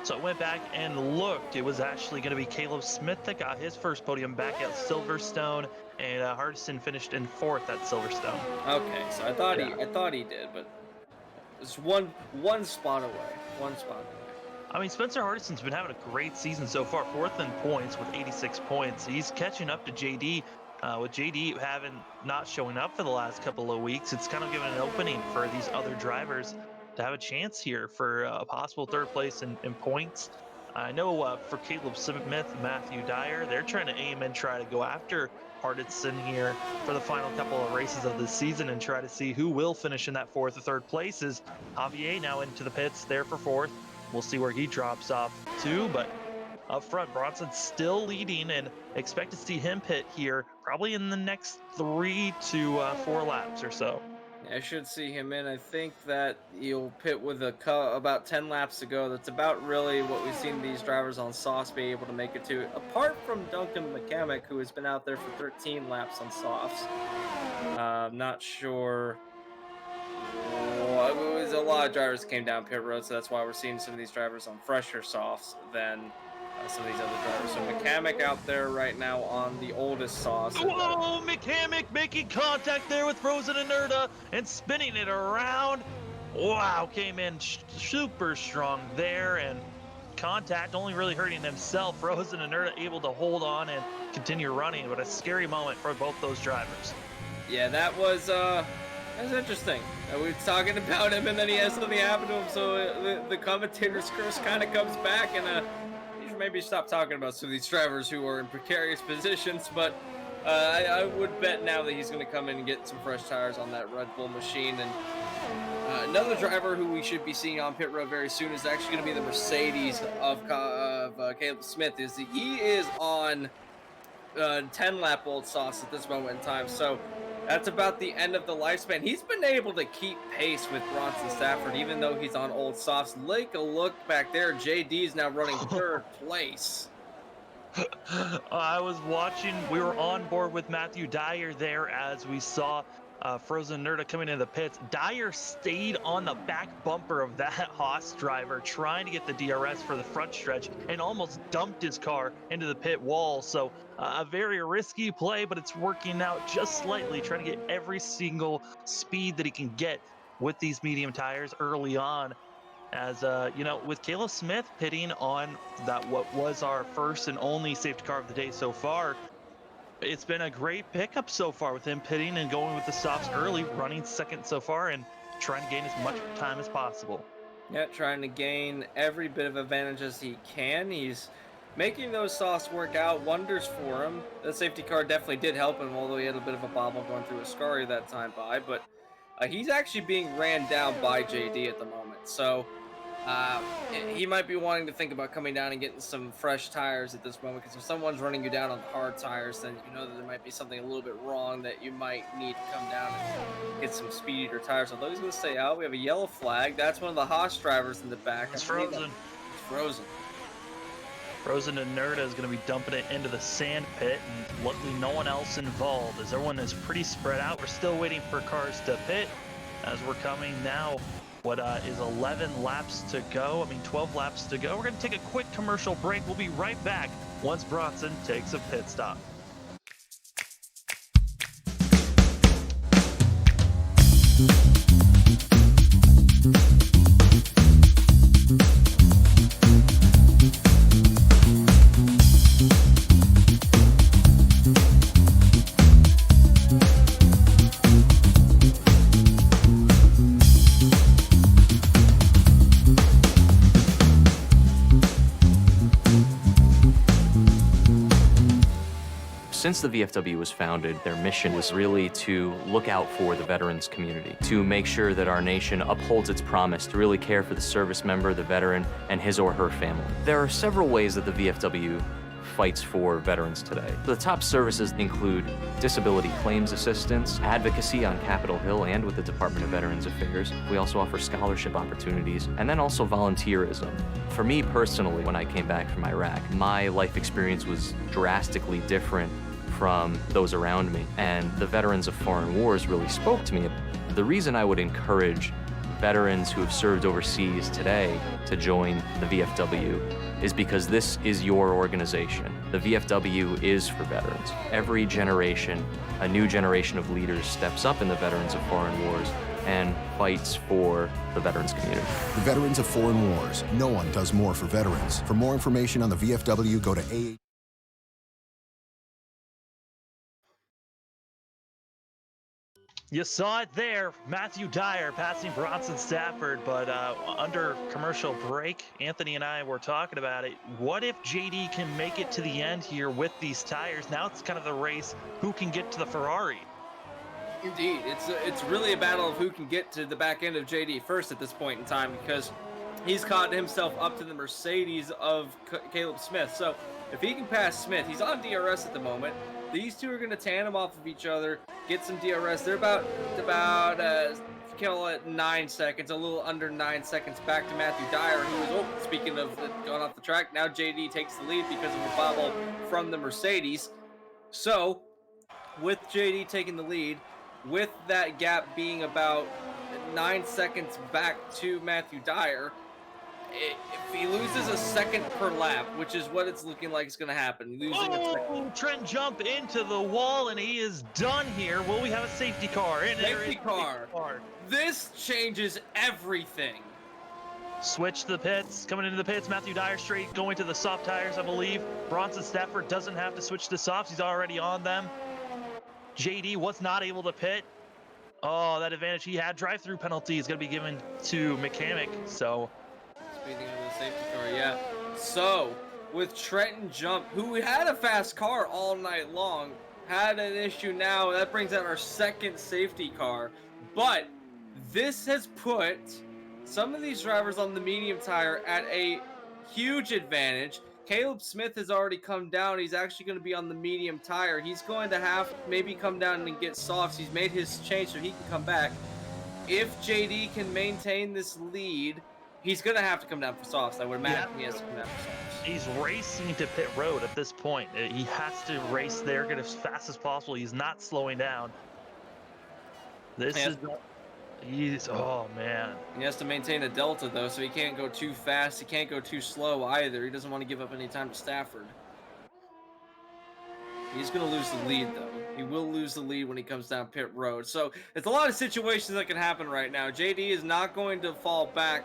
So I went back and looked. It was actually going to be Caleb Smith that got his first podium back at Silverstone, and Hardison finished in fourth at Silverstone. Okay, so I thought he did, but it's one spot away. One spot away. I mean, Spencer Hardison's been having a great season so far, fourth in points with 86 points. He's catching up to JD. With JD not showing up for the last couple of weeks, it's kind of given an opening for these other drivers to have a chance here for a possible third place in points. I know for Caleb Smith, Matthew Dyer, they're trying to aim and try to go after Hardison here for the final couple of races of the season and try to see who will finish in that fourth or third places. Javier now into the pits there for fourth. We'll see where he drops off to, but up front, Bronson's still leading, and expect to see him pit here probably in the next 3 to 4 laps or so. I should see him in. I think that he'll pit with about 10 laps to go. That's about really what we've seen these drivers on softs be able to make it to, apart from Duncan McCamick, who has been out there for 13 laps on softs. I'm not sure. Well, it was a lot of drivers came down pit road, so that's why we're seeing some of these drivers on fresher softs than some of these other drivers. So McCamick out there right now on the oldest softs. Whoa, McCamick making contact there with Frozen Inerta and spinning it around. Wow, came in super strong there, and contact only really hurting himself. Frozen Inerta able to hold on and continue running, but a scary moment for both those drivers. Yeah, that was interesting. We were talking about him, and then he has something happen to him, so the commentator's curse kind of comes back, and you should maybe stop talking about some of these drivers who are in precarious positions, but I would bet now that he's going to come in and get some fresh tires on that Red Bull machine. And another driver who we should be seeing on pit road very soon is actually going to be the Mercedes of Caleb Smith. He is on 10-lap old sauce at this moment in time, so that's about the end of the lifespan. He's been able to keep pace with Bronson Stafford, even though he's on old softs. Take a look back there. JD is now running third place. I was watching, we were on board with Matthew Dyer there as we saw Frozen Nerda coming into the pits. Dyer stayed on the back bumper of that Haas driver trying to get the DRS for the front stretch and almost dumped his car into the pit wall. So a very risky play, but it's working out just slightly, trying to get every single speed that he can get with these medium tires early on. As with Caleb Smith pitting on that what was our first and only safety car of the day so far, It's been a great pickup so far with him pitting and going with the softs early, running second so far, and trying to gain as much time as possible. Yeah, trying to gain every bit of advantage as he can. He's making those softs work out wonders for him. The safety car definitely did help him, although he had a bit of a bobble going through Ascari that time by. But he's actually being ran down by JD at the moment. So he might be wanting to think about coming down and getting some fresh tires at this moment, because if someone's running you down on the hard tires, then you know that there might be something a little bit wrong, that you might need to come down and get some speed eater tires. Although he's going to stay out, we have a yellow flag. That's one of the Haas drivers in the back. It's frozen. It's frozen. Frozen and Nerda is going to be dumping it into the sand pit, and luckily no one else involved, as everyone is pretty spread out. We're still waiting for cars to pit as we're coming now. What is 11 laps to go? 12 laps to go. We're going to take a quick commercial break. We'll be right back once Bronson takes a pit stop. Since the VFW was founded, their mission was really to look out for the veterans community, to make sure that our nation upholds its promise to really care for the service member, the veteran, and his or her family. There are several ways that the VFW fights for veterans today. The top services include disability claims assistance, advocacy on Capitol Hill and with the Department of Veterans Affairs. We also offer scholarship opportunities, and then also volunteerism. For me personally, when I came back from Iraq, my life experience was drastically different from those around me, and the veterans of foreign wars really spoke to me. The reason I would encourage veterans who have served overseas today to join the VFW is because this is your organization. The VFW is for veterans. Every generation, a new generation of leaders steps up in the veterans of foreign wars and fights for the veterans community. The Veterans of Foreign Wars. No one does more for veterans. For more information on the VFW, go to A. You saw it there, Matthew Dyer passing Bronson Stafford, but under commercial break, Anthony and I were talking about it. What if JD can make it to the end here with these tires? Now it's kind of the race, who can get to the Ferrari? Indeed, it's really a battle of who can get to the back end of JD first at this point in time, because he's caught himself up to the Mercedes of Caleb Smith. So if he can pass Smith, he's on DRS at the moment. These two are going to tandem off of each other, get some DRS. They're about kill it 9 seconds, a little under 9 seconds back to Matthew Dyer, who was, speaking of going off the track, now JD takes the lead because of the bobble from the Mercedes. So with JD taking the lead, with that gap being about 9 seconds back to Matthew Dyer, if he loses a second per lap, which is what it's looking like is going to happen, losing a second. Trent jump into the wall, and he is done here. Will we have a safety car? And safety car. This changes everything. Switch to the pits. Coming into the pits, Matthew Dyer straight going to the soft tires, I believe. Bronson Stafford doesn't have to switch to softs. He's already on them. JD was not able to pit. Oh, that advantage he had. Drive-through penalty is going to be given to Mechanic, so... Speaking of the safety car, yeah. So, with Trenton Jump, who had a fast car all night long, had an issue now. That brings out our second safety car. But this has put some of these drivers on the medium tire at a huge advantage. Caleb Smith has already come down. He's actually going to be on the medium tire. He's going to have maybe come down and get softs. He's made his change so he can come back. If JD can maintain this lead, he's going to have to come down for softs. I would imagine he has to come down for softs. He's racing to pit road at this point. He has to race there, get as fast as possible. He's not slowing down. Oh, man. He has to maintain a delta, though, so he can't go too fast. He can't go too slow either. He doesn't want to give up any time to Stafford. He's going to lose the lead, though. He will lose the lead when he comes down pit road. So it's a lot of situations that can happen right now. JD is not going to fall back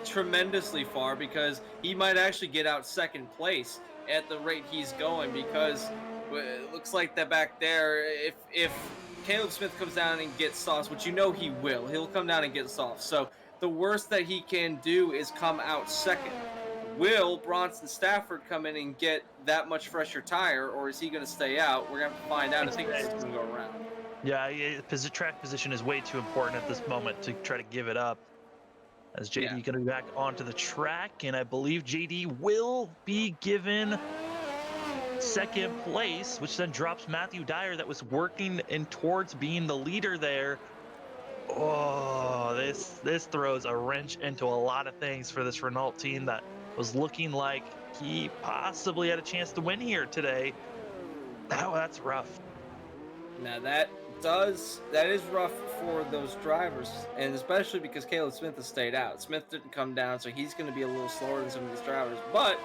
tremendously far because he might actually get out second place at the rate he's going, because It looks like that back there, if Caleb Smith comes down and gets softs, which you know he will, he'll come down and get softs. So the worst that he can do is come out second. Will Bronson Stafford come in and get that much fresher tire, or is he going to stay out? We're going to have to find out. I think this is going to go around. Yeah, track position is way too important at this moment to try to give it up. As JD going to be back onto the track, and I believe JD will be given second place, which then drops Matthew Dyer that was working in towards being the leader there. Oh, this throws a wrench into a lot of things for this Renault team that was looking like he possibly had a chance to win here today. Oh, that's rough. Now that is rough for those drivers, and especially because Caleb Smith has stayed out. Smith didn't come down, so he's going to be a little slower than some of these drivers. But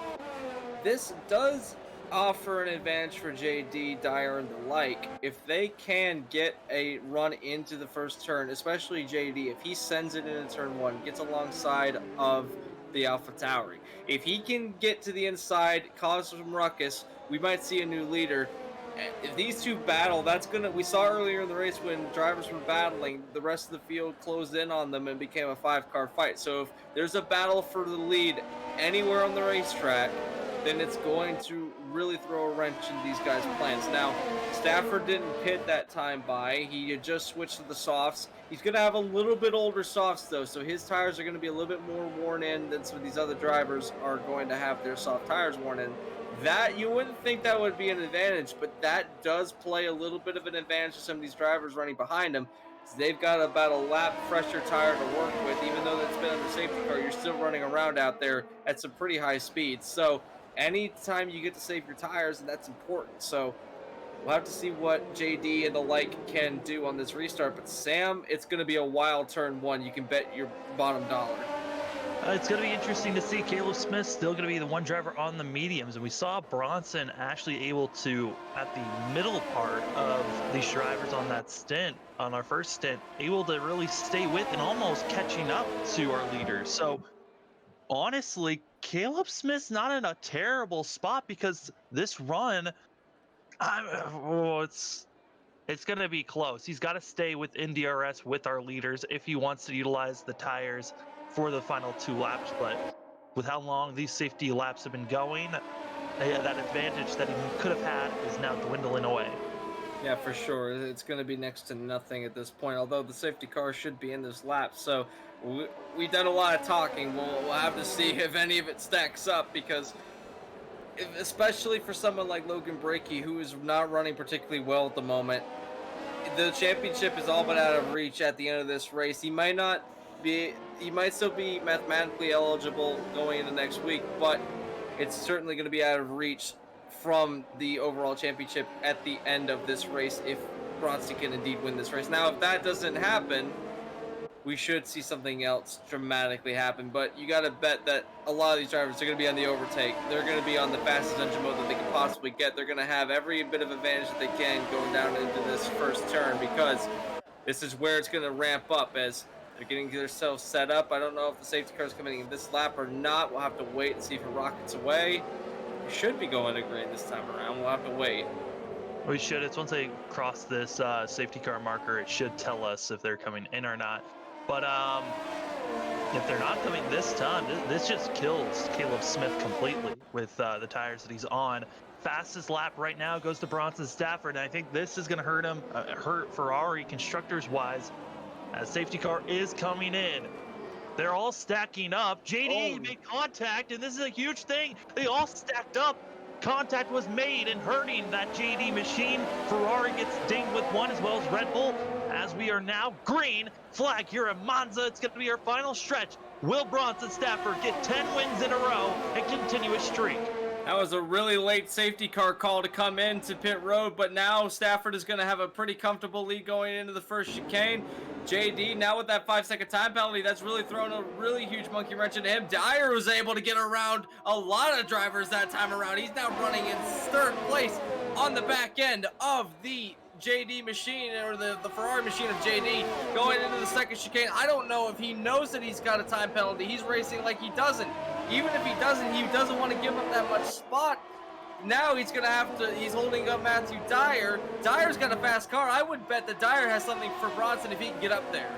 this does offer an advantage for JD, Dyer, and the like if they can get a run into the first turn, especially JD. If he sends it into turn 1, gets alongside of the AlphaTauri. If he can get to the inside, cause some ruckus, we might see a new leader. If these two battle, we saw earlier in the race when drivers were battling, the rest of the field closed in on them and became a 5-car fight. So if there's a battle for the lead anywhere on the racetrack, then it's going to really throw a wrench in these guys' plans. Now, Stafford didn't pit that time by. He had just switched to the softs. He's going to have a little bit older softs, though, so his tires are going to be a little bit more worn in than some of these other drivers are going to have their soft tires worn in. That, you wouldn't think that would be an advantage, but that does play a little bit of an advantage to some of these drivers running behind him. They've got about a lap fresher tire to work with. Even though that's been under safety car, you're still running around out there at some pretty high speeds. So anytime you get to save your tires, and that's important. So we'll have to see what JD and the like can do on this restart. But Sam, it's going to be a wild turn 1. You can bet your bottom dollar. It's going to be interesting to see. Caleb Smith still going to be the one driver on the mediums, and we saw Bronson actually able to, at the middle part of these drivers on that stint, on our first stint, able to really stay with and almost catching up to our leaders. So honestly, Caleb Smith's not in a terrible spot because this run, it's going to be close. He's got to stay within DRS with our leaders if he wants to utilize the tires for the final 2 laps. But with how long these safety laps have been going, that advantage that he could have had is now dwindling away. Yeah, for sure. It's going to be next to nothing at this point, although the safety car should be in this lap. So we've done a lot of talking. We'll have to see if any of it stacks up, because especially for someone like Logan Breakey, who is not running particularly well at the moment, the championship is all but out of reach at the end of this race. He might still be mathematically eligible going into next week, but it's certainly going to be out of reach from the overall championship at the end of this race if Bronson can indeed win this race. Now, if that doesn't happen, we should see something else dramatically happen, but you got to bet that a lot of these drivers are going to be on the overtake. They're going to be on the fastest engine mode that they can possibly get. They're going to have every bit of advantage that they can going down into this first turn, because this is where it's going to ramp up as they're getting themselves set up. I don't know if the safety car is coming in this lap or not. We'll have to wait and see if it rockets away. We should be going to green this time around. We'll have to wait. We should. It's once they cross this safety car marker, it should tell us if they're coming in or not. But if they're not coming this time, this just kills Caleb Smith completely with the tires that he's on. Fastest lap right now goes to Bronson Stafford, and I think this is going to hurt him, hurt Ferrari constructors-wise, as safety car is coming in. They're all stacking up. JD made contact, and this is a huge thing. They all stacked up. Contact was made and hurting that JD machine. Ferrari gets dinged with one, as well as Red Bull, as we are now green flag here at Monza. It's going to be our final stretch. Will Bronson Stafford get 10 wins in a row and continue his streak? That was a really late safety car call to come into pit road, but now Stafford is going to have a pretty comfortable lead going into the first chicane. JD, now with that 5-second time penalty, that's really thrown a really huge monkey wrench into him. Dyer was able to get around a lot of drivers that time around. He's now running in third place on the back end of the JD machine, or the Ferrari machine of JD, going into the second chicane. I don't know if he knows that he's got a time penalty. He's racing like he doesn't. Even if he doesn't want to give up that much spot. now he's going to have to, he's holding up Matthew Dyer. Dyer's got a fast car. I would bet that Dyer has something for Bronson if he can get up there.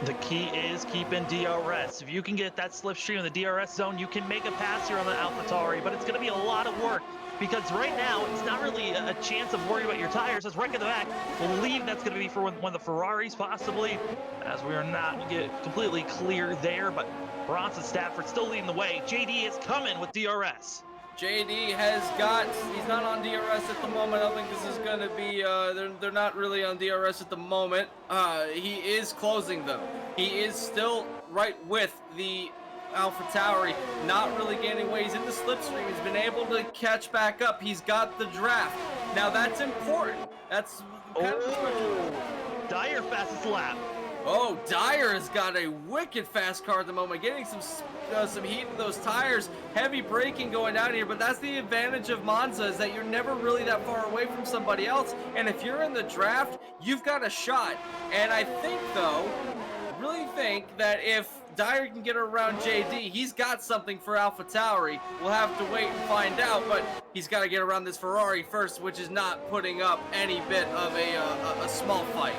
The key is keeping DRS. If you can get that slipstream in the DRS zone, you can make a pass here on the AlphaTauri, but it's going to be a lot of work because right now it's not really a chance of worrying about your tires. It's right in the back. Believe that's going to be for one of the Ferraris possibly, as we are not completely clear there, but Bronson Stafford still leading the way. JD is coming with DRS. JD he's not on DRS at the moment. I don't think this is going to be, they're not really on DRS at the moment. He is closing though. He is still right with the AlphaTauri, not really gaining away. He's in the slipstream. He's been able to catch back up. He's got the draft. Now that's important. That's kind of Dyer fastest lap. Oh, Dyer has got a wicked fast car at the moment, getting some heat in those tires, heavy braking going down here, but that's the advantage of Monza, is that you're never really that far away from somebody else, and if you're in the draft, you've got a shot. And I think, though, really think that if Dyer can get around JD, he's got something for AlphaTauri. We'll have to wait and find out, but he's got to get around this Ferrari first, which is not putting up any bit of a small fight.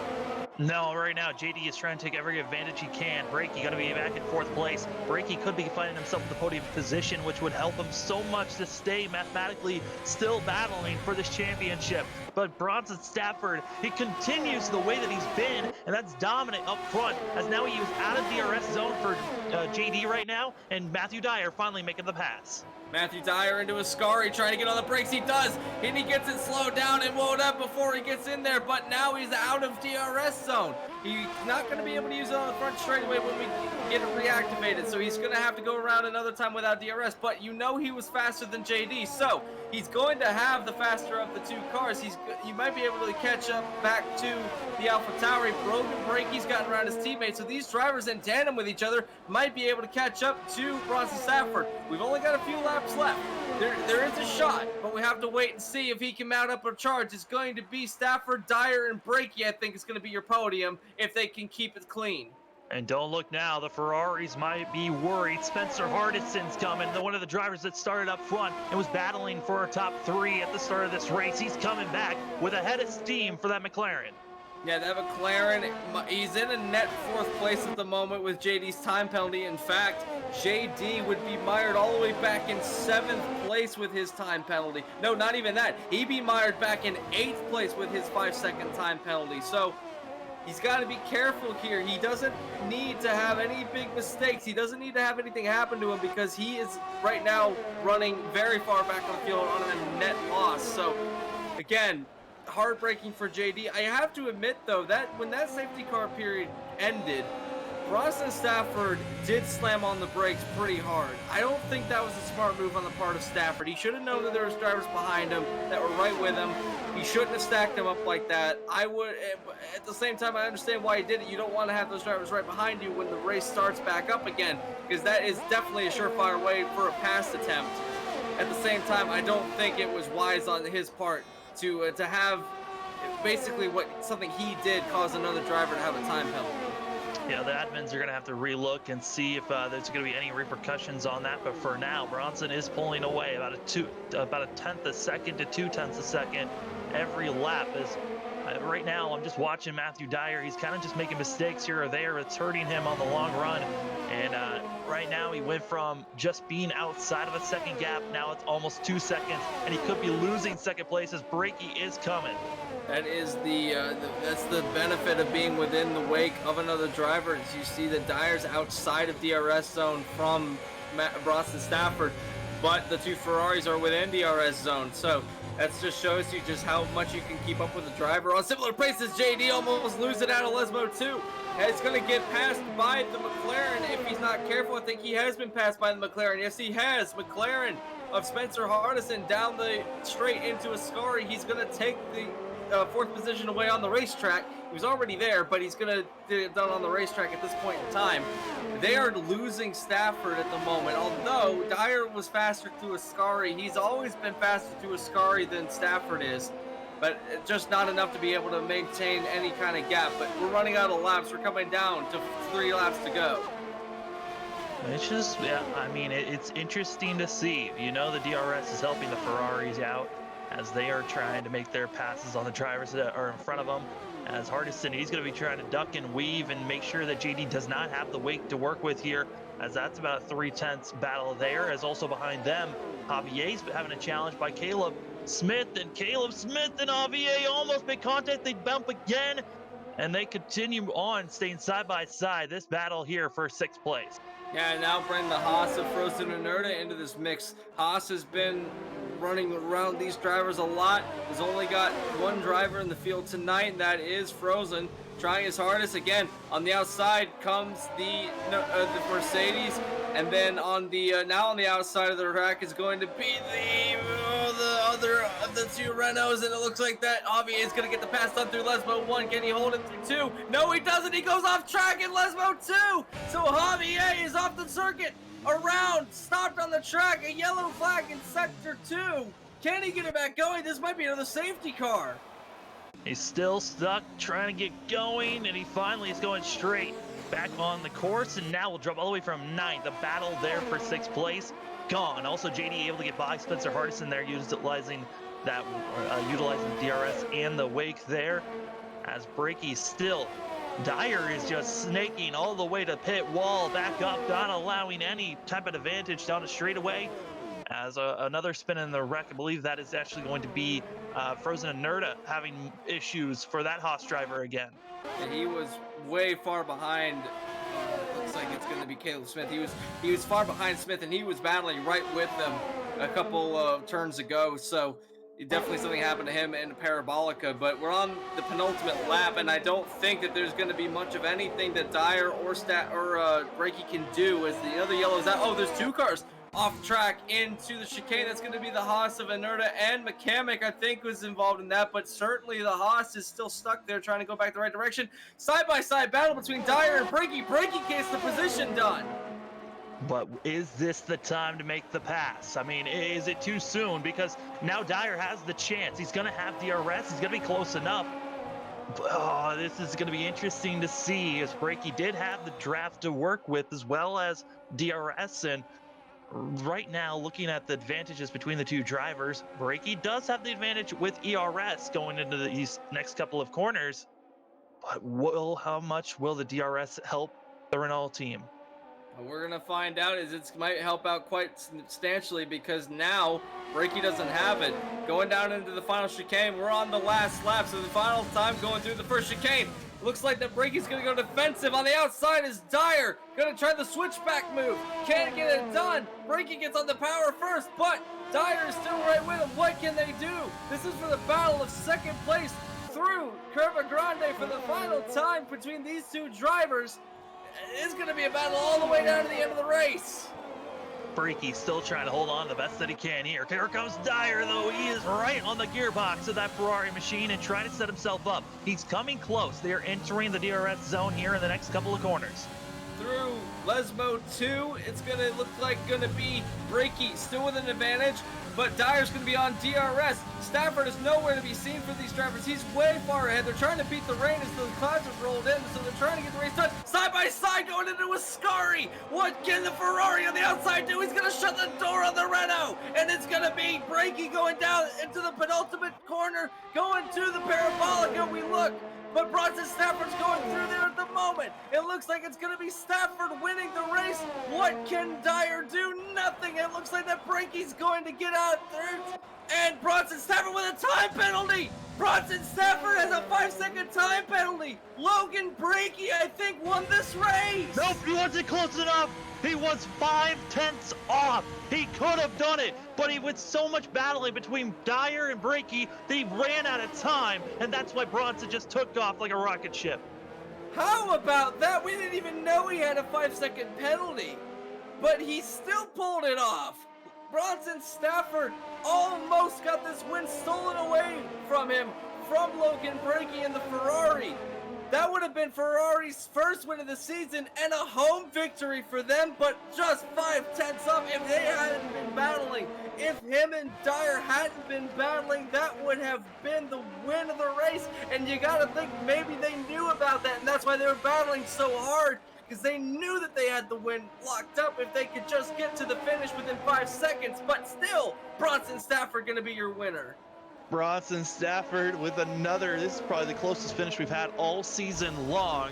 No, right now, JD is trying to take every advantage he can. Brakey got to be back in 4th place. Brakey could be finding himself in the podium position, which would help him so much to stay mathematically still battling for this championship. But Bronson Stafford, he continues the way that he's been, and that's dominant up front, as now he is out of DRS zone for JD right now, and Matthew Dyer finally making the pass. Matthew Dyer into Ascari, trying to get on the brakes. He does, and he gets it slowed down and wound up before he gets in there, but now he's out of DRS zone. He's not going to be able to use it on the front straightaway when we get it reactivated, so he's going to have to go around another time without DRS, but you know he was faster than JD, so he's going to have the faster of the two cars. You might be able to catch up back to the AlphaTauri. Broken brake, he's gotten around his teammates, so these drivers in tandem with each other might be able to catch up to Bronson Stafford. We've only got a few laps left. There is a shot, but we have to wait and see if he can mount up a charge. It's going to be Stafford, Dyer, and Brakey, I think, is going to be your podium if they can keep it clean. And don't look now, the Ferraris might be worried. Spencer Hardison's coming, one of the drivers that started up front and was battling for a top 3 at the start of this race. He's coming back with a head of steam for that McLaren. Yeah, that McLaren, he's in a net 4th place at the moment with JD's time penalty. In fact, JD would be mired all the way back in 7th place with his time penalty. No, not even that. He'd be mired back in 8th place with his 5-second time penalty. So he's got to be careful here. He doesn't need to have any big mistakes. He doesn't need to have anything happen to him because he is right now running very far back on the field on a net loss. So again, heartbreaking for JD. I have to admit though that when that safety car period ended, Bronson Stafford did slam on the brakes pretty hard. I don't think that was a smart move on the part of Stafford. He should have known that there was drivers behind him that were right with him. He shouldn't have stacked them up like that. I would, at the same time, I understand why he did it. You don't want to have those drivers right behind you when the race starts back up again, because that is definitely a surefire way for a pass attempt. At the same time, I don't think it was wise on his part to have basically something he did cause another driver to have a time penalty. Yeah, the admins are going to have to relook and see if there's going to be any repercussions on that. But for now, Bronson is pulling away about a 1/10 a second to 2/10 a second every lap. Right now, I'm just watching Matthew Dyer. He's kind of just making mistakes here or there. It's hurting him on the long run. And right now, he went from just being outside of a second gap. Now it's almost 2 seconds, and he could be losing second place as Brakey is coming. That is that's the benefit of being within the wake of another driver. As you see the Dyer's outside of DRS zone from Bronson Stafford, but the two Ferraris are within DRS zone. So that just shows you just how much you can keep up with the driver. On similar paces, JD almost losing out of Lesmo too. And it's going to get passed by the McLaren if he's not careful. I think he has been passed by the McLaren. Yes, he has. McLaren of Spencer Hardison down the straight into Ascari. He's going to take the 4th position away on the racetrack. He was already there, but he's going to get it done on the racetrack at this point in time. They are losing Stafford at the moment. Although Dyer was faster through Ascari, he's always been faster through Ascari than Stafford is, but just not enough to be able to maintain any kind of gap. But we're running out of laps. We're coming down to 3 laps to go. It's just, yeah, I mean, it's interesting to see. You know, the DRS is helping the Ferraris out as they are trying to make their passes on the drivers that are in front of them. As Hardison, he's going to be trying to duck and weave and make sure that JD does not have the wake to work with here, as that's about a 3/10 battle there. As also behind them, Javier's having a challenge by Caleb Smith, and Caleb Smith and Javier almost make contact. They bump again, and they continue on staying side by side. This battle here for 6th place. Yeah, now bring the Haas of Frozen and Nerda into this mix. Haas has been running around these drivers a lot. Has only got one driver in the field tonight, and that is Frozen, trying his hardest. Again, on the outside comes the Mercedes, and then on the now on the outside of the track is going to be the other of the two Renaults, and it looks like that Javier is going to get the pass done through Lesmo 1. Can he hold it through 2? No, he doesn't. He goes off track in Lesmo 2. So Javier is off the circuit, around, stopped on the track, a yellow flag in sector 2. Can he get it back going? This might be another safety car. He's still stuck trying to get going, and he finally is going straight back on the course, and now we'll drop all the way from 9th. The battle there for 6th place gone. Also, JD able to get by Spencer Hardison there, utilizing that, utilizing the DRS and the wake there. As Brakey still, Dyer is just snaking all the way to pit wall, back up, not allowing any type of advantage down the straightaway. As another spin in the wreck, I believe that is actually going to be Frozen and Nerda having issues for that Haas driver again. And he was way far behind. Looks like it's going to be Caleb Smith. He was far behind Smith, and he was battling right with them a couple of turns ago. So definitely something happened to him in Parabolica. But we're on the penultimate lap, and I don't think that there's going to be much of anything that Dyer or Brakey can do. As the other yellows out. Oh, there's two cars off track into the chicane. That's going to be the Haas of Inerta, and McCamick, I think, was involved in that, but certainly the Haas is still stuck there trying to go back the right direction. Side-by-side battle between Dyer and Brakey. Brakey gets the position done. But is this the time to make the pass? I mean, is it too soon? Because now Dyer has the chance. He's going to have DRS. He's going to be close enough. But, this is going to be interesting to see, as Brakey did have the draft to work with as well as DRS, and right now, looking at the advantages between the two drivers, Brakey does have the advantage with ERS going into these next couple of corners. But how much will the DRS help the Renault team? What we're going to find out is it might help out quite substantially, because now Brakey doesn't have it. Going down into the final chicane, we're on the last lap, so the final time going through the first chicane. Looks like that Brakey's going to go defensive. On the outside is Dyer. Going to try the switchback move. Can't get it done. Brakey gets on the power first, but Dyer is still right with him. What can they do? This is for the battle of 2nd place through Curva Grande for the final time between these two drivers. It's going to be a battle all the way down to the end of the race. Brakey still trying to hold on the best that he can here. Here comes Dyer, though. He is right on the gearbox of that Ferrari machine and trying to set himself up. He's coming close. They are entering the DRS zone here in the next couple of corners. Through Lesmo 2, it's going to look like going to be Brakey still with an advantage, but Dyer's going to be on DRS. Stafford is nowhere to be seen for these drivers. He's way far ahead. They're trying to beat the rain as the clouds have rolled in, so they're trying to get the race done. Side by side going into Ascari. What can the Ferrari on the outside do? He's going to shut the door on the Renault, and it's going to be Brakey going down into the penultimate corner, going to the Parabolica. We look, but Bronson Stafford's going through there at the moment. It looks like it's going to be Stafford winning the race. What can Dyer do? Nothing. It looks like that Brakey's going to get out there. And Bronson Stafford with a time penalty. Bronson Stafford has a 5-second time penalty. Logan Brakey, I think, won this race. Nope, he wasn't close enough. He was 5/10 off. He could have done it, but he with so much battling between Dyer and Brakey, they ran out of time, and that's why Bronson just took off like a rocket ship. How about that? We didn't even know he had a 5-second penalty, but he still pulled it off. Bronson Stafford almost got this win stolen away from him, from Logan Brakey and the Ferrari. That would have been Ferrari's first win of the season and a home victory for them, but just 5/10 up if they hadn't been battling. If him and Dyer hadn't been battling, that would have been the win of the race, and you gotta think maybe they knew about that, and that's why they were battling so hard. because they knew that they had the win locked up if they could just get to the finish within 5 seconds. But still, Bronson Stafford going to be your winner. Bronson Stafford with another, this is probably the closest finish we've had all season long,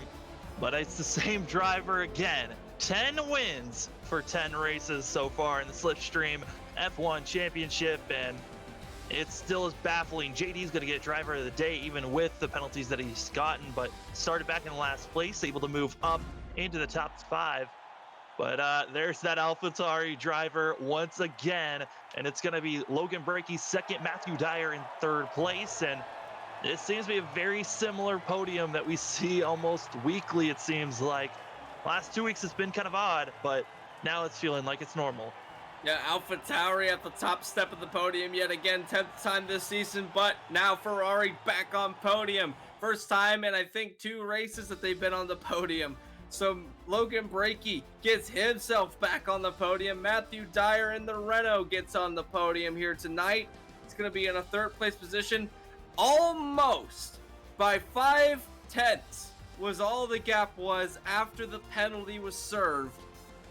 but it's the same driver again. 10 wins for 10 races so far in the Slipstream F1 Championship, and it still is baffling. JD's going to get driver of the day even with the penalties that he's gotten, but started back in last place, able to move up into the top 5. But there's that AlphaTauri driver once again, and it's going to be Logan Breakey's second, Matthew Dyer in 3rd place. And it seems to be a very similar podium that we see almost weekly, it seems like. Last 2 weeks it's been kind of odd, but now it's feeling like it's normal. Yeah, AlphaTauri at the top step of the podium yet again, 10th time this season, but now Ferrari back on podium. First time in, I think, 2 races that they've been on the podium. So Logan Breakey gets himself back on the podium. Matthew Dyer in the Renault gets on the podium here tonight. It's going to be in a 3rd place position. Almost by 5/10 was all the gap was after the penalty was served.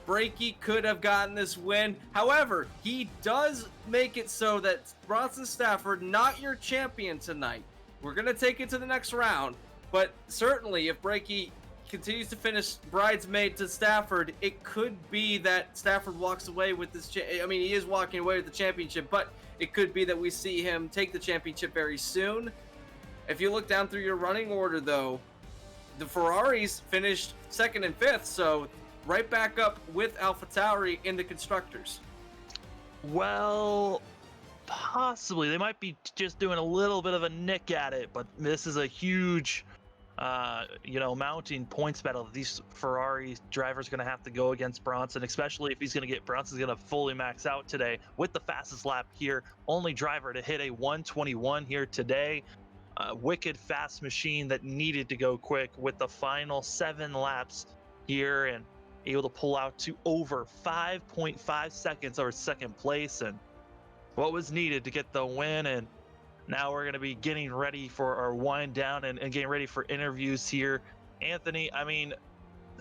Breakey could have gotten this win. However, he does make it so that Bronson Stafford, not your champion tonight. We're going to take it to the next round. But certainly, if Breakey continues to finish bridesmaid to Stafford, it could be that Stafford walks away with this. He is walking away with the championship, but it could be that we see him take the championship very soon. If you look down through your running order, though, the Ferraris finished 2nd and 5th, so right back up with AlphaTauri in the constructors. Well, possibly. They might be just doing a little bit of a nick at it, but this is a huge mounting points battle. These Ferrari drivers going to have to go against Bronson, especially if Bronson's going to fully max out today with the fastest lap here. Only driver to hit a 1:21 here today. Wicked fast machine that needed to go quick with the final 7 laps here, and able to pull out to over 5.5 seconds over 2nd place, and what was needed to get the win. And now we're going to be getting ready for our wind down and getting ready for interviews here. Anthony,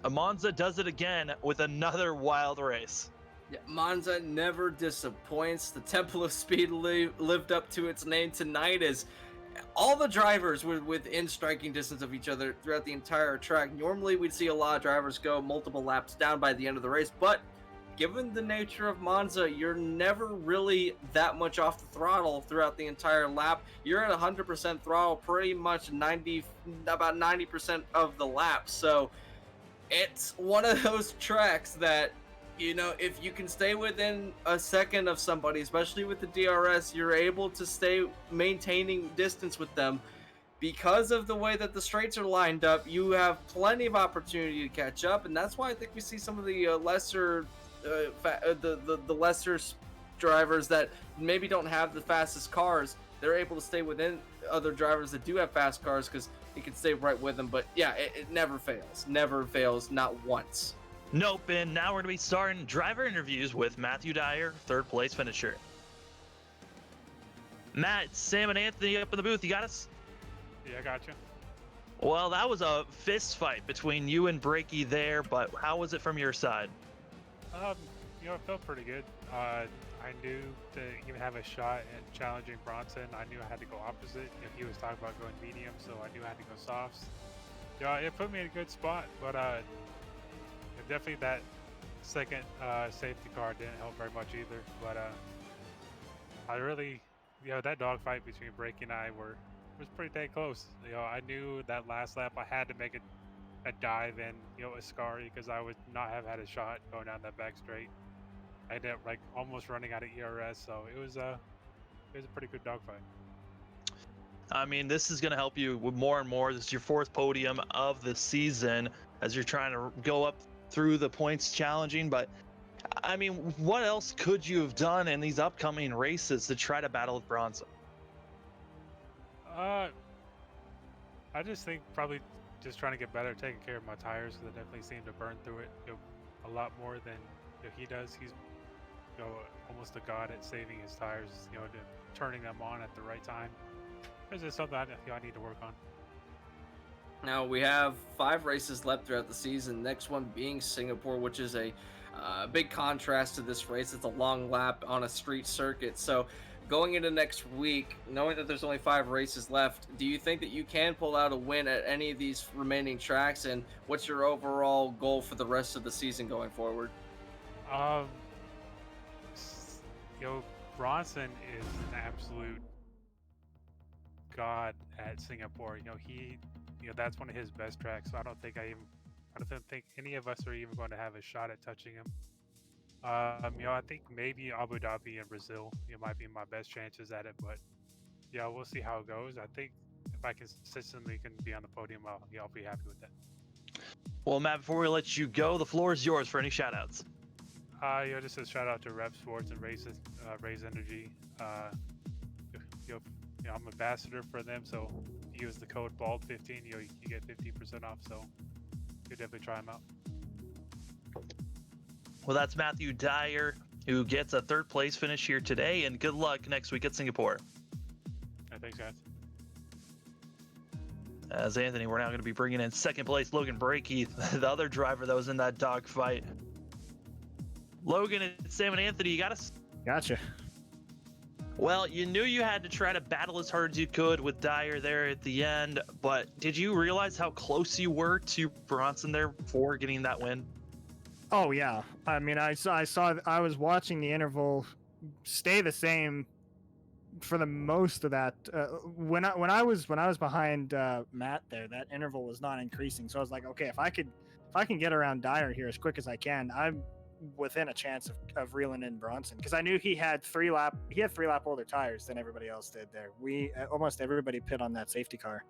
Monza does it again with another wild race. Yeah, Monza never disappoints. The Temple of Speed lived up to its name tonight, as all the drivers were within striking distance of each other throughout the entire track. Normally, we'd see a lot of drivers go multiple laps down by the end of the race, but given the nature of Monza, you're never really that much off the throttle throughout the entire lap. You're at 100% throttle pretty much about 90% of the lap. So it's one of those tracks that, if you can stay within a second of somebody, especially with the DRS, you're able to stay maintaining distance with them. Because of the way that the straights are lined up, you have plenty of opportunity to catch up, and that's why I think we see some of the lesser drivers that maybe don't have the fastest cars. They're able to stay within other drivers that do have fast cars because you can stay right with them. But yeah, it never fails, not once. Nope, and now we're going to be starting driver interviews with Matthew Dyer, 3rd place finisher. Matt, Sam, and Anthony up in the booth. You got us? Yeah, I got you. Well, that was a fist fight between you and Breakey there, but how was it from your side? It felt pretty good. I knew to even have a shot at challenging Bronson, I knew I had to go opposite. He was talking about going medium, so I knew I had to go softs. It put me in a good spot, but definitely that second safety car didn't help very much either. But I really, that dogfight between Breakey and I was pretty dang close. I knew that last lap I had to make a dive in, Ascari, because I would not have had a shot going down that back straight. I ended up almost running out of ERS, so it was a pretty good dogfight. This is going to help you with more and more. This is your 4th podium of the season as you're trying to go up through the points challenging. But what else could you have done in these upcoming races to try to battle with Bronson? I just think probably just trying to get better at taking care of my tires, because I definitely seem to burn through it a lot more than he does. He's almost a god at saving his tires, turning them on at the right time. This is something I need to work on. Now we have 5 races left throughout the season. Next one being Singapore, which is a big contrast to this race. It's a long lap on a street circuit. So going into next week, knowing that there's only 5 races left, do you think that you can pull out a win at any of these remaining tracks? And what's your overall goal for the rest of the season going forward? Um, Bronson is an absolute god at Singapore. That's one of his best tracks. So I don't think any of us are even going to have a shot at touching him. I think maybe Abu Dhabi and Brazil, might be my best chances at it. But yeah, we'll see how it goes. I think if I consistently can be on the podium, I'll be happy with that. Well, Matt, before we let you go, the floor is yours for any shout outs. Just a shout out to Rev Sports and Race Energy. I'm ambassador for them, so use the code BALD15. You get 15% off. So you definitely try them out. Well, that's Matthew Dyer, who gets a 3rd place finish here today, and good luck next week at Singapore. Thanks, guys. As Anthony, we're now going to be bringing in 2nd place Logan Brakey, the other driver that was in that dogfight. Logan and Sam and Anthony, you got us. Gotcha. Well, you knew you had to try to battle as hard as you could with Dyer there at the end, but did you realize how close you were to Bronson there before getting that win? Oh yeah. I mean, I was watching the interval stay the same for the most of that. When I was behind Matt there, that interval was not increasing. So I was like, okay, if I can get around Dyer here as quick as I can, I'm within a chance of reeling in Bronson, because I knew he had 3 lap older tires than everybody else did there. Almost everybody pit on that safety car,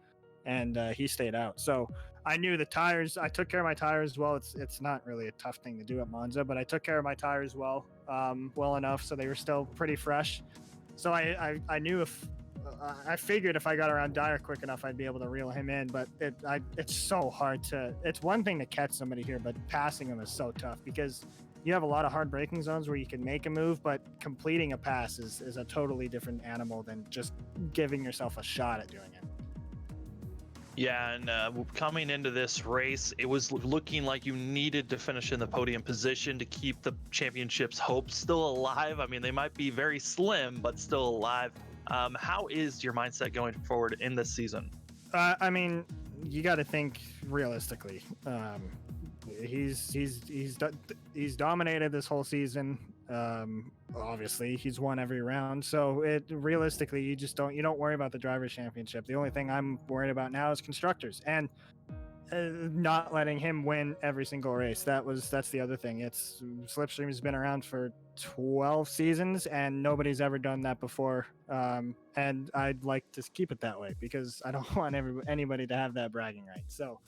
and he stayed out. So I knew the tires. I took care of my tires well. It's not really a tough thing to do at Monza, but I took care of my tires well enough so they were still pretty fresh. So I knew I figured if I got around Dyer quick enough, I'd be able to reel him in. But it's so hard to. It's one thing to catch somebody here, but passing them is so tough because you have a lot of hard braking zones where you can make a move, but completing a pass is a totally different animal than just giving yourself a shot at doing it. Yeah, and coming into this race, it was looking like you needed to finish in the podium position to keep the championship's hopes still alive. I mean, they might be very slim, but still alive. How is your mindset going forward in this season? I mean, you got to think realistically. He's dominated this whole season. Obviously he's won every round, so realistically you don't worry about the drivers' championship. The only thing I'm worried about now is constructors, and not letting him win every single race. That's the other thing. Slipstream has been around for 12 seasons and nobody's ever done that before, and I'd like to keep it that way because I don't want anybody to have that bragging right. So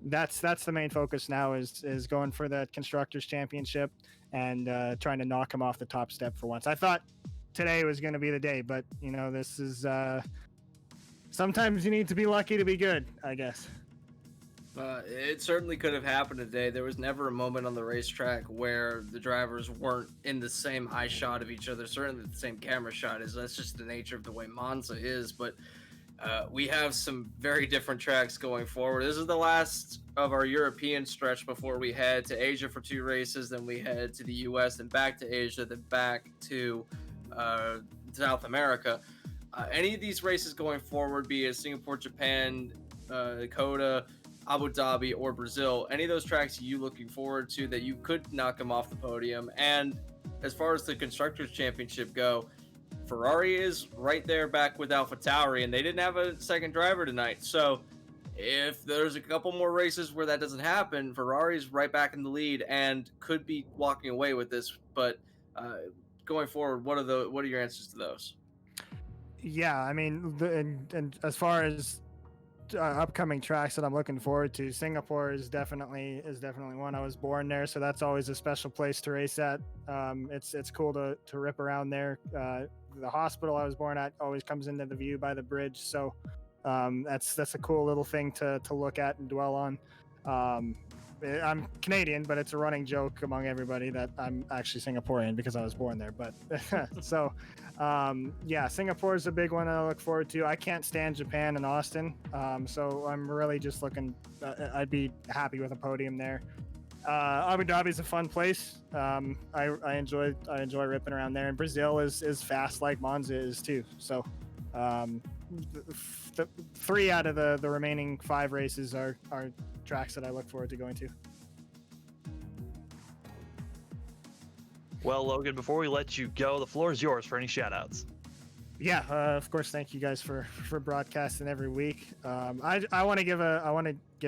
that's the main focus now is going for that constructors championship and trying to knock him off the top step for once. I thought today was going to be the day, but this is sometimes you need to be lucky to be good, I guess. It certainly could have happened today. There was never a moment on the racetrack where the drivers weren't in the same eye shot of each other, certainly the same camera shot. That's just the nature of the way Monza is. But we have some very different tracks going forward. This is the last of our European stretch before we head to Asia for 2 races. Then we head to the US, then back to Asia, then back to South America. Any of these races going forward, be it Singapore, Japan, Dakota, Abu Dhabi, or Brazil, any of those tracks you looking forward to that you could knock them off the podium? And as far as the Constructors' Championship go, Ferrari is right there back with AlphaTauri, and they didn't have a second driver tonight. So if there's a couple more races where that doesn't happen, Ferrari's right back in the lead and could be walking away with this. But going forward, what are your answers to those? Yeah, I mean, and as far as upcoming tracks that I'm looking forward to, Singapore is definitely one. I was born there, so that's always a special place to race at. It's cool to rip around there. The hospital I was born at always comes into the view by the bridge, so that's a cool little thing to look at and dwell on. I'm Canadian, but it's a running joke among everybody that I'm actually Singaporean because I was born there. But so, yeah, Singapore is a big one that I look forward to. I can't stand Japan and Austin, so I'm really just looking. I'd be happy with a podium there. Abu Dhabi is a fun place. I enjoy ripping around there, and Brazil is fast like Monza is too. So, the 3 out of the remaining 5 races are tracks that I look forward to going to. Well, Logan, before we let you go, the floor is yours for any shout-outs. Yeah, of course. Thank you guys for broadcasting every week. I want to give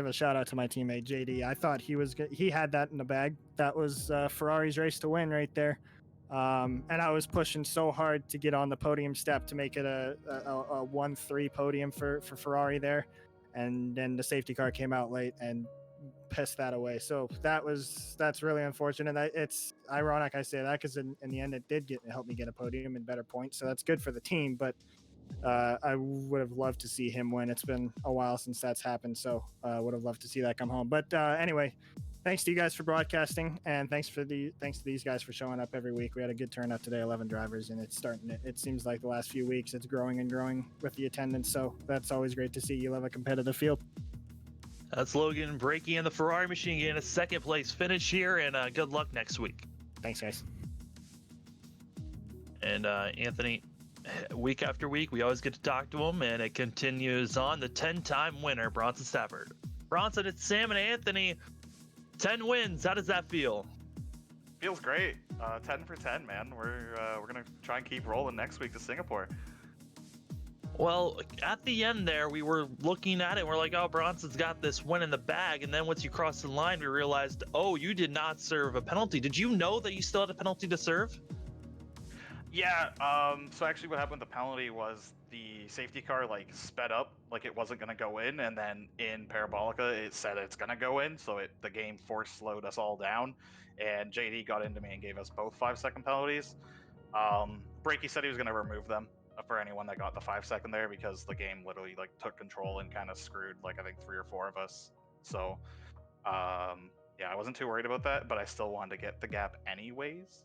a shout out to my teammate JD. I thought he had that in the bag. That was Ferrari's race to win right there. And I was pushing so hard to get on the podium step to make it a 1-3 podium for Ferrari there, and then the safety car came out late and pissed that away. So that's really unfortunate. It's ironic I say that because in the end it did help me get a podium and better points. So that's good for the team, but I would have loved to see him win. It's been a while since that's happened, so would have loved to see that come home. But anyway, thanks to you guys for broadcasting, and thanks to these guys for showing up every week. We had a good turnout today, 11 drivers, and it seems like the last few weeks it's growing and growing with the attendance. So that's always great to see. You love a competitive field. That's Logan Breaky and the Ferrari machine getting a second place finish here, and good luck next week. Thanks, guys. And Anthony, week after week, we always get to talk to him, and it continues on. The 10-time winner, Bronson Stafford. Bronson, it's Sam and Anthony. 10 wins. How does that feel? Feels great. 10 for 10, man. We're gonna try and keep rolling next week to Singapore. Well, at the end there, we were looking at it, and we're like, oh, Bronson's got this win in the bag. And then once you crossed the line, we realized, oh, you did not serve a penalty. Did you know that you still had a penalty to serve? Yeah, so actually what happened with the penalty was the safety car sped up like it wasn't gonna go in, and then in Parabolica it said it's gonna go in, so the game force slowed us all down, and JD got into me and gave us both 5-second penalties. Breaky said he was gonna remove them for anyone that got the 5-second there, because the game literally took control and kind of screwed I think 3 or 4 of us. So yeah, I wasn't too worried about that, but I still wanted to get the gap anyways,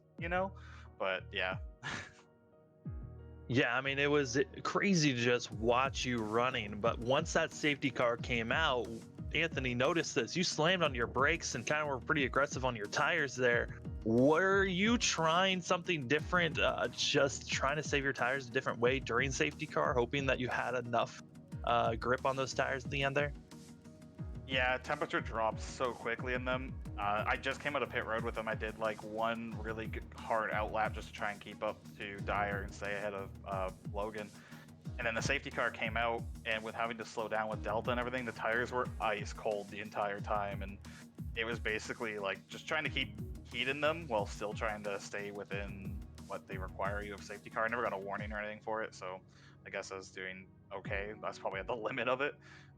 but yeah. Yeah, I mean, it was crazy to just watch you running. But once that safety car came out, Anthony noticed this. You slammed on your brakes and kind of were pretty aggressive on your tires there. Were you trying something different, just trying to save your tires a different way during safety car, hoping that you had enough grip on those tires at the end there? Yeah, temperature drops so quickly in them. I just came out of pit road with them. I did one really good, hard out lap just to try and keep up to Dyer and stay ahead of Logan. And then the safety car came out, and with having to slow down with Delta and everything, the tires were ice cold the entire time. And it was basically just trying to keep heat in them while still trying to stay within what they require you of safety car. I never got a warning or anything for it, so I guess I was doing okay. That's probably at the limit of it.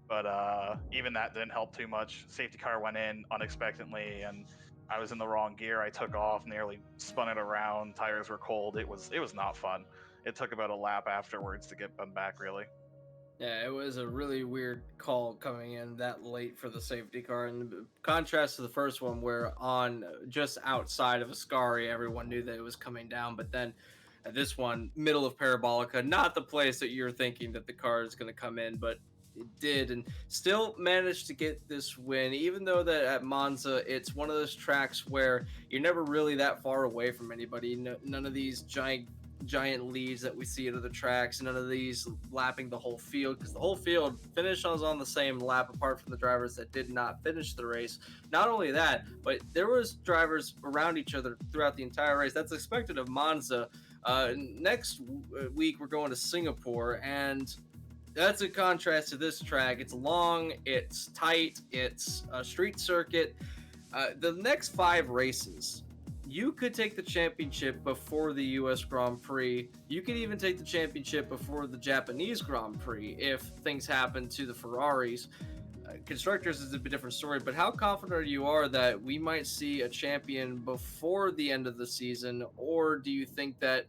But even that didn't help too much. Safety car went in unexpectedly, and I was in the wrong gear. I took off, nearly spun it around. Tires were cold. It was not fun. It took about a lap afterwards to get them back, really. Yeah, it was a really weird call coming in that late for the safety car. In contrast to the first one, where on just outside of Ascari, everyone knew that it was coming down. But then at this one, middle of Parabolica, not the place that you're thinking that the car is going to come in, but it did, and still managed to get this win, even though that at Monza it's one of those tracks where you're never really that far away from anybody. None of these giant leads that we see at other tracks, none of these lapping the whole field, because the whole field finished on the same lap apart from the drivers that did not finish the race. Not only that, but there was drivers around each other throughout the entire race. That's expected of Monza. Next week we're going to Singapore, and that's a contrast to this track. It's long, it's tight, it's a street circuit. The next 5 races, you could take the championship before the US Grand Prix. You could even take the championship before the Japanese Grand Prix if things happen to the Ferraris. Constructors is a bit different story, but how confident you are that we might see a champion before the end of the season, or do you think that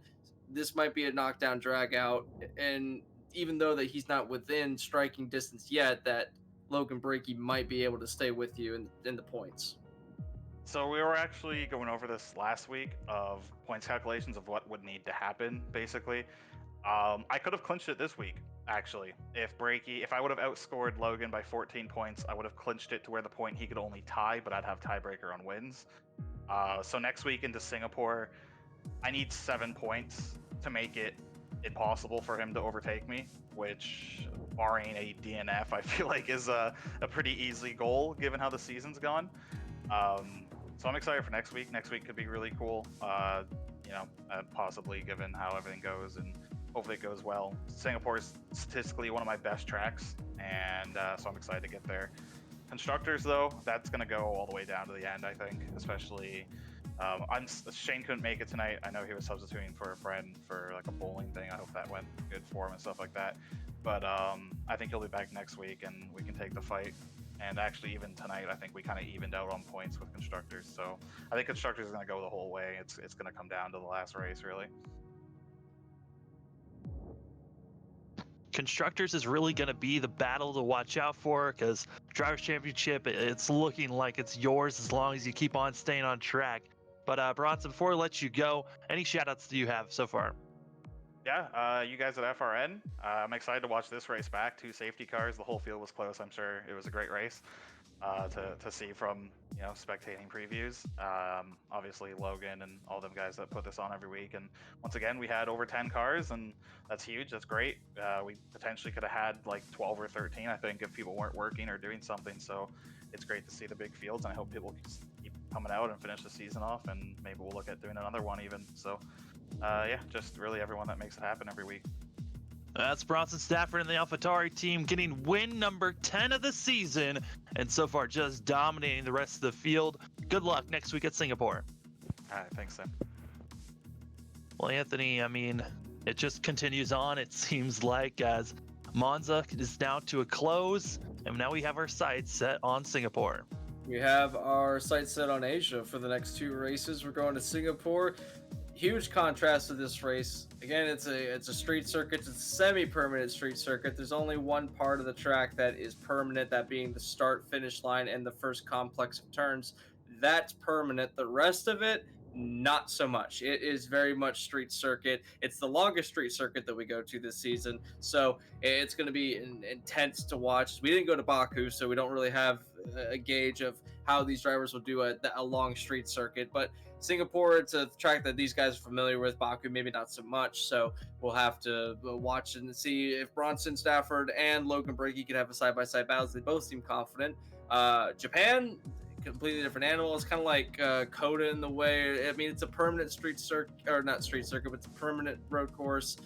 this might be a knockdown drag out, and even though that he's not within striking distance yet, that Logan Breakey might be able to stay with you in the points? So we were actually going over this last week of points calculations of what would need to happen, basically. I could have clinched it this week, actually. If I would have outscored Logan by 14 points, I would have clinched it to where the point he could only tie, but I'd have tiebreaker on wins. So next week into Singapore, I need 7 points to make it impossible for him to overtake me, which, barring a DNF, I feel like is a pretty easy goal given how the season's gone. So I'm excited for next week. Next week could be really cool, possibly given how everything goes, and hopefully it goes well. Singapore is statistically one of my best tracks, and so I'm excited to get there. Constructors, though, that's going to go all the way down to the end, I think, especially... Shane couldn't make it tonight. I know he was substituting for a friend for like a bowling thing. I hope that went good for him and stuff like that. But I think he'll be back next week and we can take the fight. And actually, even tonight, I think we kind of evened out on points with constructors. So I think constructors is going to go the whole way. It's going to come down to the last race, really. Constructors is really going to be the battle to watch out for, because Drivers' Championship, it's looking like it's yours as long as you keep on staying on track. But Bronson, before I let you go, any shout-outs do you have so far? Yeah, you guys at FRN, I'm excited to watch this race back. 2 safety cars, the whole field was close. I'm sure it was a great race to see from spectating previews. Obviously Logan and all them guys that put this on every week, and once again we had over 10 cars, and that's huge. That's great. We potentially could have had like 12 or 13, I think, if people weren't working or doing something. So it's great to see the big fields, and I hope people keep coming out and finish the season off, and maybe we'll look at doing another one even. So yeah, just really everyone that makes it happen every week. That's Bronson Stafford and the AlphaTauri team getting win number 10 of the season, and so far just dominating the rest of the field. Good luck next week at Singapore. All right, thanks, Sam. Well, Anthony, I mean, it just continues on, it seems like, as Monza is now to a close, and now we have our sights set on Singapore. We have our sights set on Asia for the next 2 races. We're going to Singapore. Huge contrast to this race. Again, it's a street circuit. It's a semi-permanent street circuit. There's only one part of the track that is permanent, that being the start-finish line and the first complex of turns. That's permanent. The rest of it, not so much. It is very much street circuit. It's the longest street circuit that we go to this season, so it's going to be intense to watch. We didn't go to Baku, so we don't really have a gauge of how these drivers will do a long street circuit, but Singapore, it's a track that these guys are familiar with. Baku, maybe not so much. So we'll have to watch and see if Bronson Stafford and Logan Breakey can have a side-by-side battle. They both seem confident. Japan, completely different animal. It's kind of like Coda in the way. I mean, it's a permanent street circuit, or not street circuit, but it's a permanent road course.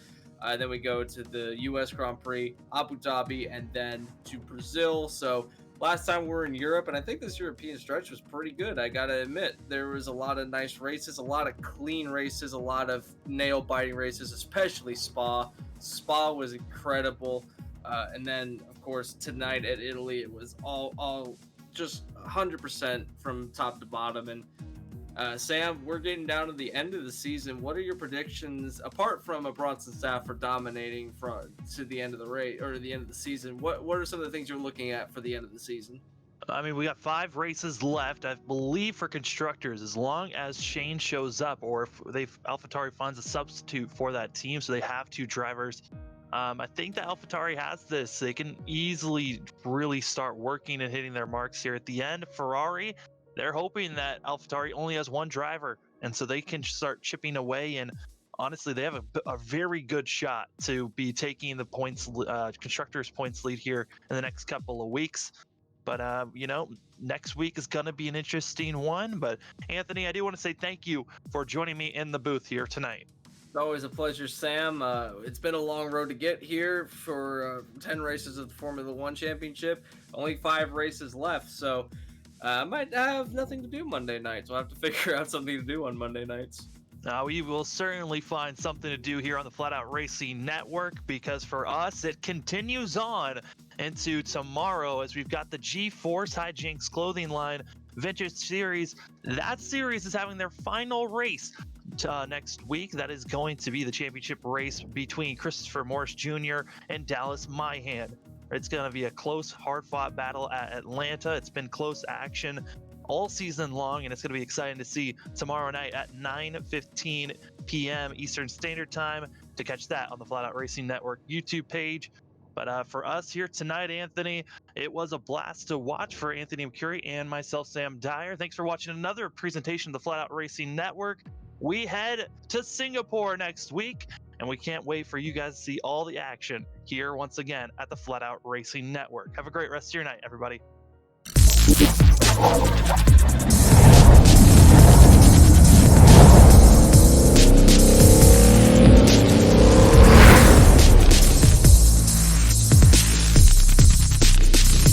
Then we go to the U.S. Grand Prix, Abu Dhabi, and then to Brazil. So last time we were in Europe, and I think this European stretch was pretty good. I gotta admit, there was a lot of nice races, a lot of clean races, a lot of nail-biting races, especially Spa. Spa was incredible. And then, of course, tonight at Italy, it was all just 100% from top to bottom. And Sam, we're getting down to the end of the season. What are your predictions, apart from a Bronson Stafford dominating to the end of the race or the end of the season? What are some of the things you're looking at for the end of the season? I mean, we got 5 races left. I believe for constructors, as long as Shane shows up, or if AlphaTauri finds a substitute for that team, so they have 2 drivers. I think that AlphaTauri has this. They can easily really start working and hitting their marks here at the end. Ferrari, they're hoping that AlphaTauri only has 1 driver, and so they can start chipping away. And honestly, they have a very good shot to be taking the points, constructors' points lead here in the next couple of weeks. But next week is going to be an interesting one. But Anthony, I do want to say thank you for joining me in the booth here tonight. It's always a pleasure, Sam. It's been a long road to get here for 10 races of the Formula One Championship. Only 5 races left, so I might have nothing to do Monday nights. We'll have to figure out something to do on Monday nights. We will certainly find something to do here on the Flatout Racing Network, because for us, it continues on into tomorrow as we've got the G-Force Hijinks clothing line Vintage Series. That series is having their final race next week. That is going to be the championship race between Christopher Morris Jr. and Dallas Myhan. It's going to be a close, hard-fought battle at Atlanta. It's been close action all season long, and it's going to be exciting to see tomorrow night at 9:15 p.m. Eastern Standard Time to catch that on the Flatout Racing Network YouTube page. But for us here tonight, Anthony, it was a blast to watch for Anthony McCurry and myself, Sam Dyer. Thanks for watching another presentation of the Flatout Racing Network. We head to Singapore next week, and we can't wait for you guys to see all the action here once again at the Flatout Racing Network. Have a great rest of your night, everybody.